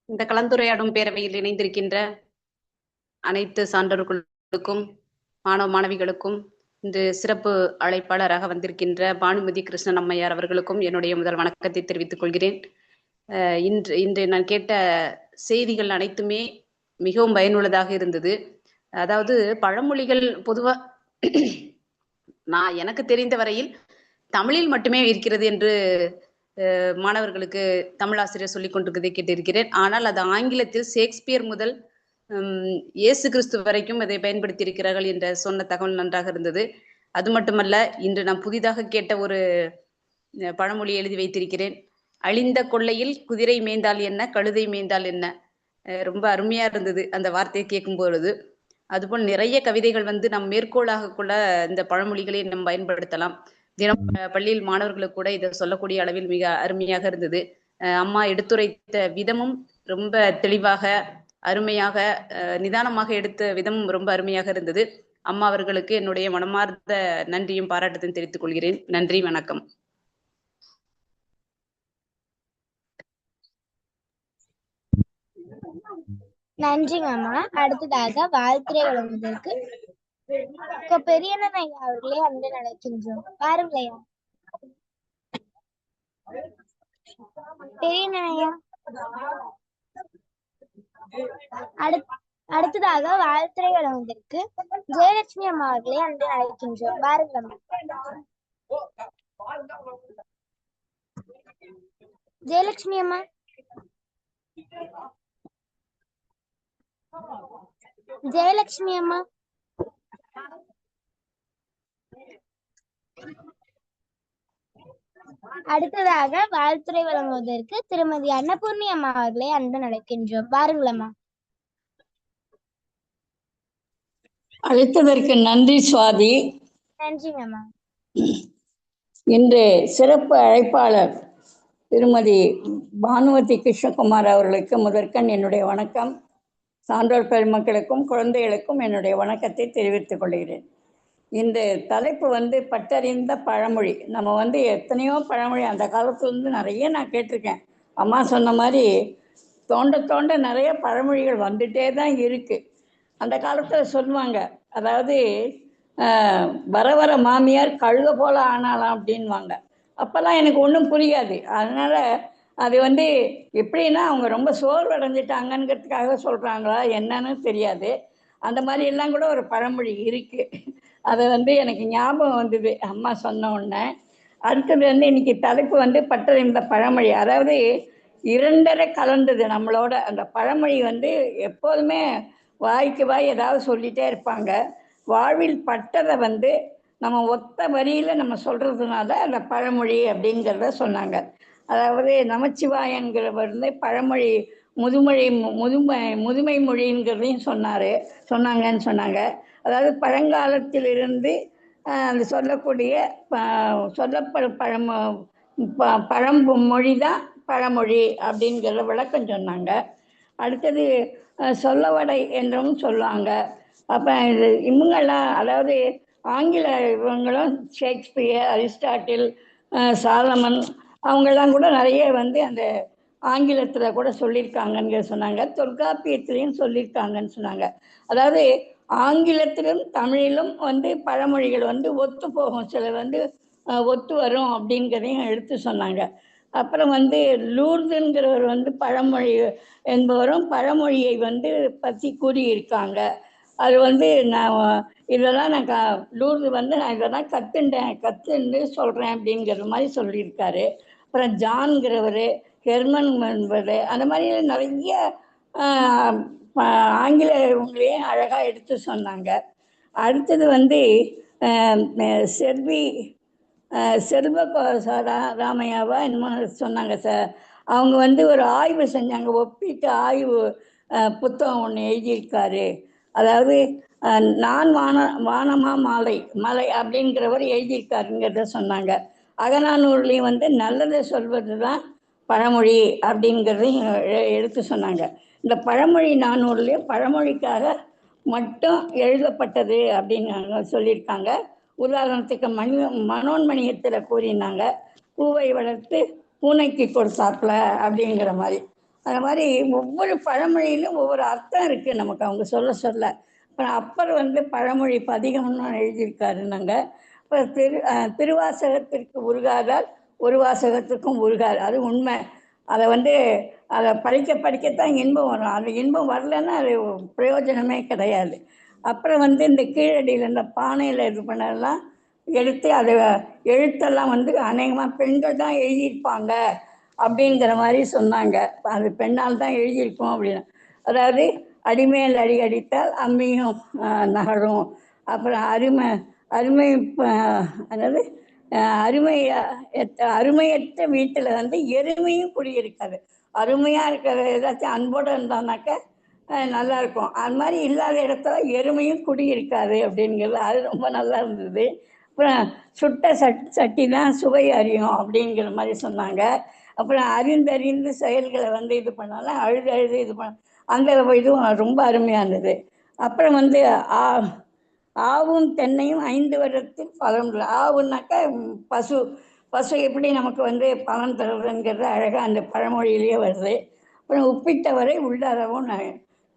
Speaker 10: இந்த கலந்துரையாடும் பேரவையில் இணைந்திருக்கின்ற அனைத்து சான்றோர்களுக்கும் மாணவ மாணவிகளுக்கும் இந்த சிறப்பு அழைப்பாளராக வந்திருக்கின்ற பானுமதி கிருஷ்ணன் அம்மையார் அவர்களுக்கும் என்னுடைய முதல் வணக்கத்தை தெரிவித்துக் கொள்கிறேன். இன்று நான் கேட்ட செய்திகள் அனைத்துமே மிகவும் பயனுள்ளதாக இருந்தது. அதாவது பழமொழிகள் பொதுவா நான் எனக்கு தெரிந்த வரையில் தமிழில் மட்டுமே இருக்கிறது என்று மாணவர்களுக்கு தமிழாசிரியர் சொல்லிக் கொண்டிருக்கதை கேட்டிருக்கிறேன். ஆனால் அது ஆங்கிலத்தில் ஷேக்ஸ்பியர் முதல் இயேசு கிறிஸ்து வரைக்கும் அதை பயன்படுத்தி இருக்கிறார்கள் என்ற சொன்ன தகவல் நன்றாக இருந்தது. அது மட்டுமல்ல, இன்று நான் புதிதாக கேட்ட ஒரு பழமொழி எழுதி வைத்திருக்கிறேன். அழிந்த கொள்ளையில் குதிரை மேய்ந்தால் என்ன, கழுதை மேய்ந்தால் என்ன. ரொம்ப அருமையா இருந்தது அந்த வார்த்தையை கேட்கும் பொழுது. அதுபோல் நிறைய கவிதைகள் நம் மேற்கோளாக கூட இந்த பழமொழிகளை நாம் பயன்படுத்தலாம். தினம் பள்ளியில் மாணவர்களுக்கு கூட இதை சொல்லக்கூடிய அளவில் மிக அருமையாக இருந்தது. அம்மா எடுத்துரைத்த விதமும் ரொம்ப தெளிவாக அருமையாக நிதானமாக எடுத்த விதமும் ரொம்ப அருமையாக இருந்தது. அம்மா அவர்களுக்கு என்னுடைய மனமார்ந்த நன்றியும் பாராட்டத்தையும் தெரிவித்துக் கொள்கிறேன். நன்றி, வணக்கம்.
Speaker 5: நன்றிங்க அம்மா. அடுத்ததாக வாழ்த்துரை வழங்குவதற்கு பெரியண்ணன் ஐயா அவர்களே அன்பு அழைக்கின்றோம். பாருங்களையா பெரியண்ணன் ஐயா. அடுத்ததாக வாழ்த்துரை வழங்குவதற்கு ஜெயலட்சுமி அம்மா அவர்களே அன்பு அழைக்கின்றோம். பாருங்க ஜெயலட்சுமி அம்மா. ஜெயலட்சுமி அம்மா. அடுத்ததாக வாழ்த்துரை வழங்குவதற்கு திருமதி அன்னபூர்ணி அம்மா அவர்களே அன்பு அழைக்கின்றோம். பாருங்களம்மா.
Speaker 6: அழைத்ததற்கு நன்றி சுவாதி.
Speaker 5: நன்றிங்க அம்மா.
Speaker 6: இன்று சிறப்பு அழைப்பாளர் திருமதி பானுமதி கிருஷ்ணகுமார் அவர்களுக்கு முதற்கண் என்னுடைய வணக்கம். சான்றோர் பெருமக்களுக்கும் குழந்தைகளுக்கும் என்னுடைய வணக்கத்தை தெரிவித்துக் கொள்கிறேன். இந்த தலைப்பு பட்டறிந்த பழமொழி. நம்ம எத்தனையோ பழமொழி அந்த காலத்துலேருந்து நிறைய நான் கேட்டிருக்கேன். அம்மா சொன்ன மாதிரி தோண்ட நிறைய பழமொழிகள் வந்துட்டே தான் இருக்குது. அந்த காலத்தில் சொல்லுவாங்க, அதாவது வர மாமியார் கழுத போல ஆனாலாம் அப்படின்வாங்க. அப்போல்லாம் எனக்கு ஒன்றும் புரியாது. அதனால் அது எப்படின்னா அவங்க ரொம்ப சோர்வடைஞ்சிட்டாங்கங்கிறதுக்காக சொல்கிறாங்களா என்னன்னு தெரியாது. அந்த மாதிரி எல்லாம் கூட ஒரு பழமொழி இருக்குது. அதை எனக்கு ஞாபகம் வந்தது அம்மா சொன்ன உடனே. அடுத்தது இன்னைக்கு தலைப்பு பட்டறிந்த பழமொழி. அதாவது இரண்டரை கலந்தது நம்மளோட. அந்த பழமொழி எப்போதுமே வாய்க்கு வாய் ஏதாவது சொல்லிகிட்டே இருப்பாங்க. வாழ்வில் பட்டதை நம்ம ஒத்த வரியில் நம்ம சொல்கிறதுனால அந்த பழமொழி அப்படிங்கிறத சொன்னாங்க. அதாவது நமச்சிவாயன்கிறவர் பழமொழி முதுமை மொழிங்கிறதையும் சொன்னாங்கன்னு சொன்னாங்க. அதாவது பழங்காலத்திலிருந்து அந்த சொல்லப்படும் பழமொழி தான் பழமொழி அப்படிங்கிற விளக்கம் சொன்னாங்க. அடுத்தது சொல்லவடை என்றும் சொல்லுவாங்க. அப்போ இவங்கெல்லாம், அதாவது ஆங்கில இவங்களும் ஷேக்ஸ்பியர், அரிஸ்டாட்டில், சாலமன் அவங்கெல்லாம் கூட நிறைய அந்த ஆங்கிலத்தில் கூட சொல்லியிருக்காங்கன்னு சொன்னாங்க. தொல்காப்பியத்திலையும் சொல்லியிருக்காங்கன்னு சொன்னாங்க. அதாவது ஆங்கிலத்திலும் தமிழிலும் பழமொழிகள் ஒத்து போகும், சில ஒத்து வரும் அப்படிங்கிறதையும் எடுத்து சொன்னாங்க. அப்புறம் வந்து லூர்துங்கிறவர் வந்து பழமொழி என்பவரும் பழமொழியை வந்து பற்றி கூறியிருக்காங்க. அது வந்து நான் இதெல்லாம் நான் லூர்து வந்து நான் இதெல்லாம் கற்றுண்டு சொல்கிறேன் அப்படிங்கிற மாதிரி சொல்லியிருக்காரு. அப்புறம் ஜான்கிறவர், ஹெர்மன் என்பவர், அந்த மாதிரி நிறைய ஆங்கில இவங்களையும் அழகாக எடுத்து சொன்னாங்க. அடுத்தது வந்து செல்வ ராமையாவா என்னமோ சொன்னாங்க சார். அவங்க வந்து ஒரு ஆய்வு செஞ்சாங்க, ஒப்பீட்டு ஆய்வு புத்தகம் ஒன்று எழுதியிருக்காரு. அதாவது நான் வானமா மலை அப்படிங்கிறவர் எழுதியிருக்காருங்கிறத சொன்னாங்க. அகநானூர்லேயும் வந்து நல்லதை சொல்வது தான் பழமொழி அப்படிங்கிறதையும் எடுத்து சொன்னாங்க. இந்த பழமொழி நானூறுலேயும் பழமொழிக்காக மட்டும் எழுதப்பட்டது அப்படின்னு சொல்லியிருக்காங்க. உதாரணத்துக்கு மனோன்மணியத்தில் கூறினாங்க, பூவை வளர்த்து பூனைக்கு கொடுத்தாப்புல அப்படிங்கிற மாதிரி. அந்த மாதிரி ஒவ்வொரு பழமொழியிலும் ஒவ்வொரு அர்த்தம் இருக்குது நமக்கு அவங்க சொல்ல. அப்புறம் அப்பர் வந்து பழமொழி பதிகம்னு எழுதியிருக்காருனாங்க. அப்புறம் திருவாசகத்திற்கு உருகாதால் ஒரு வாசகத்துக்கும் உருகாது, அது உண்மை. அதை வந்து அதை படிக்கத்தான் இன்பம் வரும். அது இன்பம் வரலன்னா அது பிரயோஜனமே கிடையாது. அப்புறம் வந்து இந்த கீழடியில் இந்த பானையில் இது பண்ணலாம் எடுத்து அதை எழுத்தெல்லாம் வந்து அநேகமாக பெண்கள் தான் எழுதியிருப்பாங்க அப்படிங்கிற மாதிரி சொன்னாங்க. அது பெண்ணால் தான் எழுதியிருக்கோம் அப்படின்னு. அதாவது அடிமேல் அடி அடித்தால் அம்மியும் நகரும். அப்புறம் அருமை அதாவது அருமையற்ற வீட்டில் வந்து எருமையும் குடியிருக்காது. அருமையாக இருக்கிற ஏதாச்சும் அன்போடு இருந்தானாக்க நல்லா இருக்கும். அது மாதிரி இல்லாத இடத்துல எருமையும் குடியிருக்காது அப்படிங்கிறது அது ரொம்ப நல்லா இருந்தது. அப்புறம் சுட்ட சட்டி தான் சுவை அறியும் அப்படிங்கிற மாதிரி சொன்னாங்க. அப்புறம் அறிந்து செயல்களை வந்து இது பண்ணாலும் அழுது இது பண்ண அந்த இதுவும் ரொம்ப அருமையாக இருந்தது. அப்புறம் வந்து ஆவும் தென்னையும் 5 வருடத்தில் பலன். ஆவுனாக்கா பசு எப்படி நமக்கு வந்து பலன் தருதுங்கிறது அழகாக அந்த பழமொழியிலேயே வருது. அப்புறம் உப்பிட்டவரை உள்ளறவும்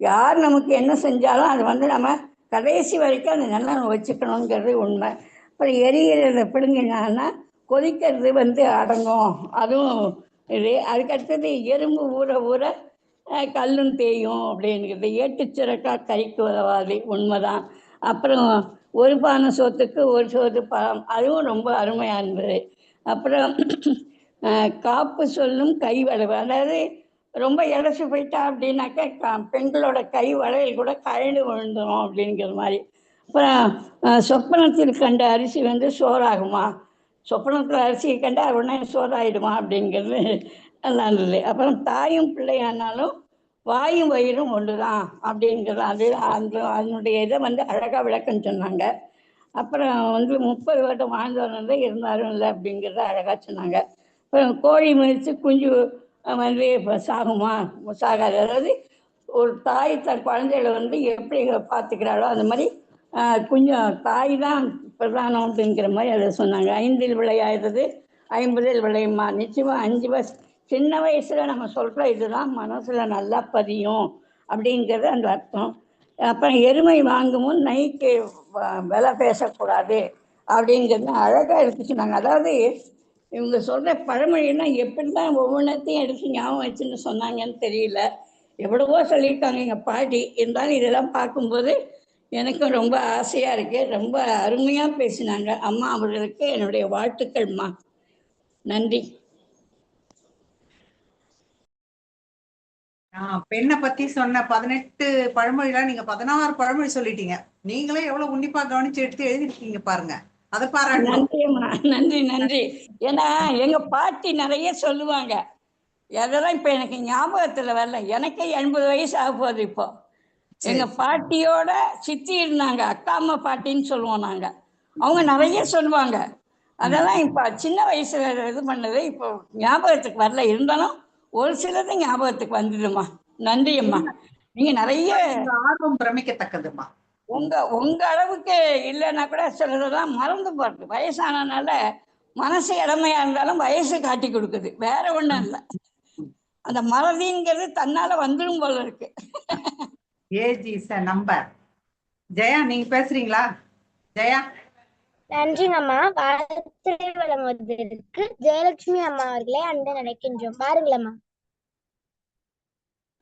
Speaker 6: யார் நமக்கு என்ன செஞ்சாலும் அது வந்து நம்ம கடைசி வரைக்கும் அதை நல்லா வச்சுக்கணுங்கிறது உண்மை. அப்புறம் எரிகிறத பிடுங்கினான்னா கொதிக்கிறது வந்து அடங்கும், அதுவும் இது. அதுக்கடுத்தது எறும்பு ஊற கல்லும் தேயும் அப்படிங்கிறது. ஏட்டுச்சுரக்கா கைக்கு உதவாது, உண்மைதான். அப்புறம் ஒரு பானை சோத்துக்கு ஒரு சோறு பழம், அதுவும் ரொம்ப அருமையாக இருந்தது. அப்புறம் காப்பு சொல்லும் கை வளைவு, அதாவது ரொம்ப இலசு போயிட்டா அப்படின்னாக்கா பெண்களோட கை வளையல் கூட கழண்டு விழுந்துடும் அப்படிங்கிற மாதிரி. அப்புறம் சொப்பனத்தில் கண்ட அரிசி வந்து சோறாகுமா, சொப்பனத்தில் அரிசியை கண்டா உடனே சோறாயிடுமா அப்படிங்கிறது நல்லா இருந்தது. அப்புறம் தாயும் பிள்ளையானாலும் வாயும் வயிறும் ஒன்று தான் அப்படிங்கிறது அது அதனுடைய இதை வந்து அழகாக விளக்கம் சொன்னாங்க. அப்புறம் வந்து 30 வருடம் வாழ்ந்தவர் வந்து இருந்தாலும் இல்லை அப்படிங்கிறத அழகாக சொன்னாங்க. அப்புறம் கோழி முயற்சி குஞ்சு வந்து இப்போ சாகுமா சாகாது, அதாவது ஒரு தாய் தன் குழந்தைகளை வந்து எப்படி பார்த்துக்கிறாளோ அந்த மாதிரி கொஞ்சம் தாய் தான் பிரதானம் அப்படிங்கிற மாதிரி அதை சொன்னாங்க. 5 விளையாடுறது 50 விளையுமா. நிச்சயமாக 5 வயசு சின்ன வயசுல நம்ம சொல்கிற இதுதான் மனசுல நல்லா பதியும் அப்படிங்கிறது அந்த அர்த்தம். அப்புறம் எருமை வாங்குமுன் நைக்கு விலை பேசக்கூடாது அப்படிங்கிறது அழகாக எடுத்து சொன்னாங்க. அதாவது இவங்க சொல்கிற பழமொழின்னா எப்படி தான் ஒவ்வொன்றத்தையும் எடுத்து ஞாபகம் வச்சுன்னு சொன்னாங்கன்னு தெரியல. எவ்வளவோ சொல்லியிருக்காங்க எங்கள் பாட்டி. இருந்தாலும் இதெல்லாம் பார்க்கும்போது எனக்கும் ரொம்ப ஆசையாக இருக்குது. ரொம்ப அருமையாக பேசினாங்க. அம்மா அவர்களுக்கு என்னுடைய வாழ்த்துக்கள்மா. நன்றி.
Speaker 8: பெண்ணை பத்தி சொன்ன 18 பழமொழிலாம் நீங்க 16 பழமொழி சொல்லிட்டீங்க. நீங்களே எவ்வளவு உன்னிப்பா கவனிச்சு எடுத்து எழுதிருக்கீங்க பாருங்க. அதை பாராட்டு.
Speaker 6: நன்றிம்மா, நன்றி. ஏன்னா எங்க பாட்டி நிறைய சொல்லுவாங்க. அதெல்லாம் இப்ப எனக்கு ஞாபகத்துல வரல. எனக்கே 80 வயசு ஆக போகுது இப்போ. எங்க பாட்டியோட சித்தி இருந்தாங்க, அக்கா அம்மா பாட்டின்னு சொல்லுவோம் நாங்க. அவங்க நிறைய சொல்லுவாங்க. அதெல்லாம் இப்ப சின்ன வயசுல இது பண்ணது இப்போ ஞாபகத்துக்கு வரல. இருந்தாலும் ஒரு சிலது ஞாபகத்துக்கு வந்ததுமா. நன்றி அம்மா. நீங்க நிறைய
Speaker 8: ஆர்வம் பிரமிக்கத்தக்கதுமா.
Speaker 6: உங்க அளவுக்கு இல்லைன்னா கூட சிலதெல்லாம் மறந்து போறது. வயசானனால மனசு இளமையா இருந்தாலும் வயசு காட்டி கொடுக்குது, வேற ஒண்ணும் இல்லை. அந்த மறதிங்கிறது தன்னால வந்துடும் போல இருக்கு.
Speaker 8: Age is a number. Jaya நீங்க பேசுறீங்களா? ஜெயா
Speaker 5: நன்றிங்கம்மா. வாழ்த்துரை வழங்குவதற்கு ஜெயலட்சுமி அம்மா அவர்களே அன்பு நினைக்கின்றோம். பாருங்களம்மா.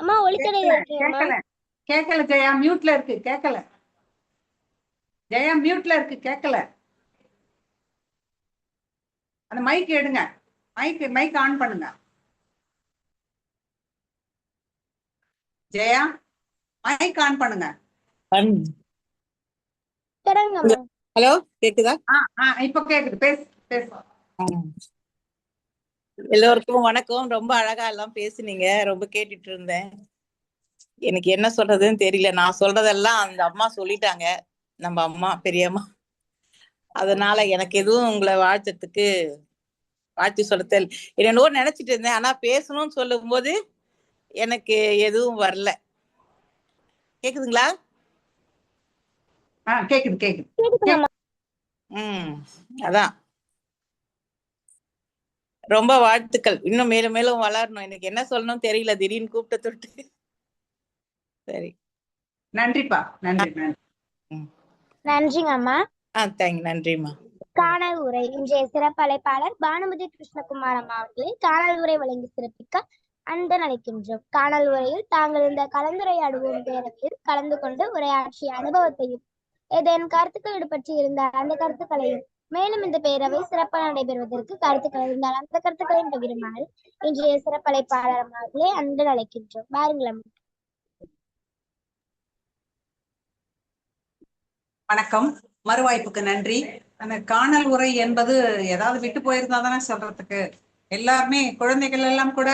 Speaker 5: அம்மா ஒளித்தடையில இருக்கீங்கம்மா.
Speaker 8: கேட்கல கேட்கல ஜெயா, மியூட்ல இருக்கு, கேட்கல. ஜெயா மியூட்ல இருக்கு, கேட்கல. அந்த மைக் எடுங்க, மைக் ஆன் பண்ணுங்க. ஜெயா மைக் ஆன் பண்ணுங்க.
Speaker 5: தொடங்கம்மா.
Speaker 11: ஹலோ, கேக்குதா?
Speaker 8: இப்ப கேக்குது, பேசு பேசு.
Speaker 11: எல்லோருக்கும் வணக்கம். ரொம்ப அழகா எல்லாம் பேசுனீங்க, ரொம்ப கேட்டுட்டு இருந்தேன். எனக்கு என்ன சொல்றதுன்னு தெரியல. நான் சொல்றதெல்லாம் அந்த அம்மா சொல்லிட்டாங்க, நம்ம அம்மா பெரியம்மா. அதனால எனக்கு எதுவும் உங்களை வாழ்த்துறதுக்கு வாழ்த்து சொல்ல தெரியல. என்னோட நினைச்சிட்டு இருந்தேன், ஆனா பேசணும்னு சொல்லும் போது எனக்கு எதுவும் வரல. கேக்குதுங்களா?
Speaker 8: கேக்குது.
Speaker 11: அதான் ரொம்ப வாழ்த்துக்கள். இன்னும் மேலும் மேலும் வளரணும். எனக்கு என்ன சொல்லணும் தெரியல, திடீர்னு கூப்பிட்ட தொட்டு. சரி,
Speaker 8: நன்றிப்பா. நன்றி.
Speaker 5: நன்றிங்கம்மா.
Speaker 11: நன்றிம்மா.
Speaker 5: காணல் உரை. இன்றைய சிறப்பு அழைப்பாளர் பானுமதி கிருஷ்ணகுமார் அம்மா அவர்களை காணல் உரை வழங்கி சிறப்பிக்க அன்புடன் அழைக்கின்றோம். காணல் உரையில் தாங்கள் இந்த கலந்துரையாடுவோம் பேரவையில் கலந்து கொண்டு உரையாற்றிய அனுபவத்தையும் ஏதேனும் கருத்துக்கள் பற்றி இருந்தால் அந்த கருத்துக்களையும், மேலும் இந்த பேரவை சிறப்பாக நடைபெறுவதற்கு கருத்துக்கள் இருந்தால் அந்த கருத்துக்களையும் பகிருமாறு இன்றைய சிறப்பு அழைப்பாளர் அம்மா அவர்களை அன்புடன் அழைக்கின்றோம். பாருங்களேன்.
Speaker 8: வணக்கம், மறுவாய்ப்புக்கு நன்றி. அந்த காணல் உரை என்பது ஏதாவது விட்டு போயிருந்தா தானே சொல்றதுக்கு. எல்லாருமே குழந்தைகள் எல்லாம் கூட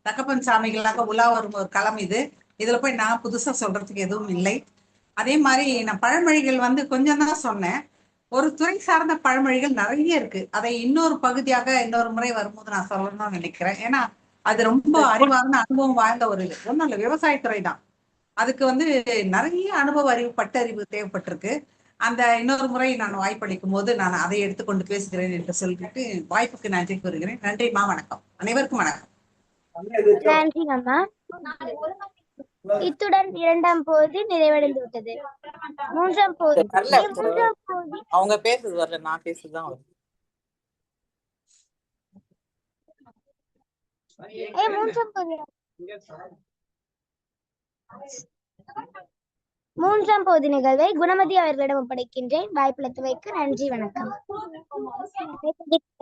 Speaker 8: தகப்பன் சாமிகளாக உலா வரும் ஒரு களம் இது. இதுல போய் நான் புதுசா சொல்றதுக்கு எதுவும் இல்லை. அதே மாதிரி நான் பழமொழிகள் கொஞ்சம் தான் சொன்னேன். ஒரு துறை சார்ந்த பழமொழிகள் நிறைய இருக்கு. அதை இன்னொரு பகுதியாக இன்னொரு முறை வரும்போது நான் சொல்லணும்னு நினைக்கிறேன். ஏன்னா அது ரொம்ப அறிவார்ந்த அனுபவம் வாழ்ந்த ஒரு இது. ஒன்றும் இல்லை, விவசாயத்துறை தான். அதுக்கு நிறைய அனுபவ அறிவு, பட்டறிவு தேவைப்பட்டிருக்கு. அந்த இன்னொரு முறை நான் வாய்ப்பளிக்கும் போது நான் அதை எடுத்துக்கொண்டு பேசுகிறேன் என்று சொல்லிட்டு வாய்ப்புக்கு நன்றி கூறுகிறேன். நன்றிம்மா, வணக்கம். அனைவருக்கும் வணக்கம்.
Speaker 5: நன்றிங்கம்மா. இத்துடன் 2ஆம் பகுதி நிறைவடைந்து விட்டது. 3ஆம் பகுதி
Speaker 11: அவங்க பேசுறது வரல, நான் பேசுறதுதான் வருது.
Speaker 5: 3ஆம் பகுதி நிகழ்வை குணமதி அவர்களிடம் ஒப்படைக்கின்றேன். வாய்ப்பளித்தமைக்கு நன்றி, வணக்கம்.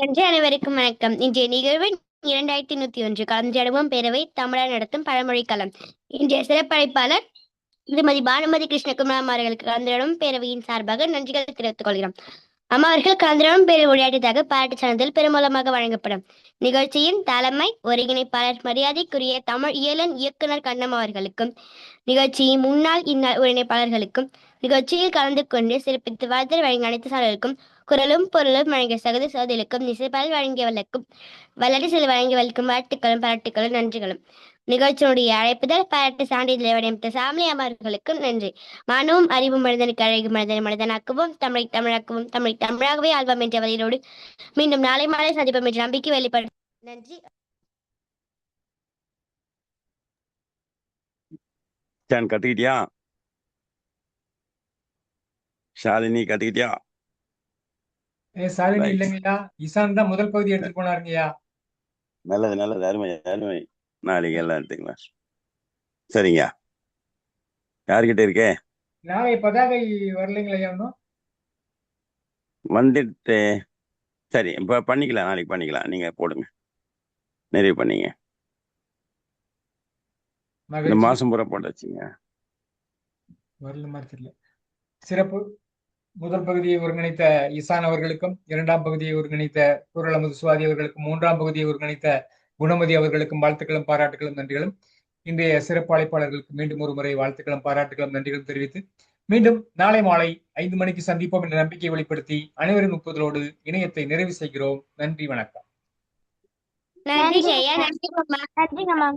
Speaker 4: நன்றி. அனைவருக்கும் வணக்கம். இன்றைய நிகழ்வு 2101 கலந்துரையாடுவோம் பேரவை தமிழர் நடத்தும் பழமொழி களம். இன்றைய சிறப்பழைப்பாளர் திருமதி பானுமதி கிருஷ்ணகுமார் அவர்களுக்கு கலந்துரையாடும் பேரவையின் சார்பாக நன்றிகள் தெரிவித்துக் கொள்கிறோம். அம்மா அவர்கள் கலந்துரையாடும் பேரவை உரையாற்றியதாக பாராட்டு சான்றிதழ் பெருமூலமாக வழங்கப்படும். நிகழ்ச்சியின் தலைமை ஒருங்கிணைப்பாளர் மரியாதைக்குரிய தமிழ் இயலன் இயக்குனர் கண்ணம் அவர்களுக்கும், நிகழ்ச்சியின் முன்னாள் இந்நாள் ஒருங்கிணைப்பாளர்களுக்கும், நிகழ்ச்சியில் கலந்து கொண்டு சிறப்பித்து வாழ்த்து வழங்கிய அனைத்து சார்களுக்கும், குரலும் பொருளும் வழங்கிய சகோதர சகோதரிகளுக்கும், இசைப்பால் வழங்கியவர்களுக்கும், வல்லடி செல் வழங்கியவர்களுக்கும் வாழ்த்துக்களும் பாராட்டுகளும் நன்றிகளும். நிகழ்ச்சியினுடைய அழைப்புதல் பாராட்டு சான்றிதழை வடிவமைத்த சாமி அமர்களுக்கும் நன்றி. மனமும் அறிவும் மனிதனுக்கு அழகு, மனிதனை மனிதனாக்குவோம், தமிழை தமிழாக்குவோம், தமிழை தமிழாகவே ஆழ்வோம் என்ற வழியோடு மீண்டும் நாளை மாலை சந்திப்போம் என்ற நம்பிக்கை வெளிப்படும். நன்றி.
Speaker 9: கத்துக்கிட்டியா ஷாலினி? கத்துக்கிட்டியா?
Speaker 3: சாலினி இல்லைங்கய்யா, இசான் தான் முதல் பகுதி எடுத்துட்டு போனாருங்கய்யா.
Speaker 9: நல்லது, அருமை அருமை. நாளைக்கு எல்லாம் எடுத்துக்கலாம். சரிங்க, யாருக்கிட்ட இருக்கே?
Speaker 3: நாளை பதாகை வரலைங்களா? ஒன்றும்
Speaker 9: வந்துட்டு சரி, இப்போ பண்ணிக்கலாம், நாளைக்கு பண்ணிக்கலாம். நீங்க போடுங்க, நிறைவு பண்ணீங்க. இந்த மாசம் பூரா போட்டு வச்சுங்க.
Speaker 3: வரல மாதிரி தெரியல. சிறப்பு முதல் பகுதியை ஒருங்கிணைத்த இசான் அவர்களுக்கும், 2ஆம் பகுதியை ஒருங்கிணைத்த குரல் அமுது சுவாதி அவர்களுக்கும், 3ஆம் பகுதியை ஒருங்கிணைத்த குணமதி அவர்களுக்கும் வாழ்த்துக்களும் பாராட்டுகளும் நன்றிகளும். இன்றைய சிறப்பு அழைப்பாளர்களுக்கு மீண்டும் ஒரு முறை வாழ்த்துக்களும் பாராட்டுகளும் நன்றிகளும் தெரிவித்து மீண்டும் நாளை மாலை 5 மணிக்கு சந்திப்போம் என்ற நம்பிக்கையை வெளிப்படுத்தி அனைவரின் ஒப்புதலோடு இணையத்தை நிறைவு செய்கிறோம். நன்றி, வணக்கம்.
Speaker 4: நன்றி.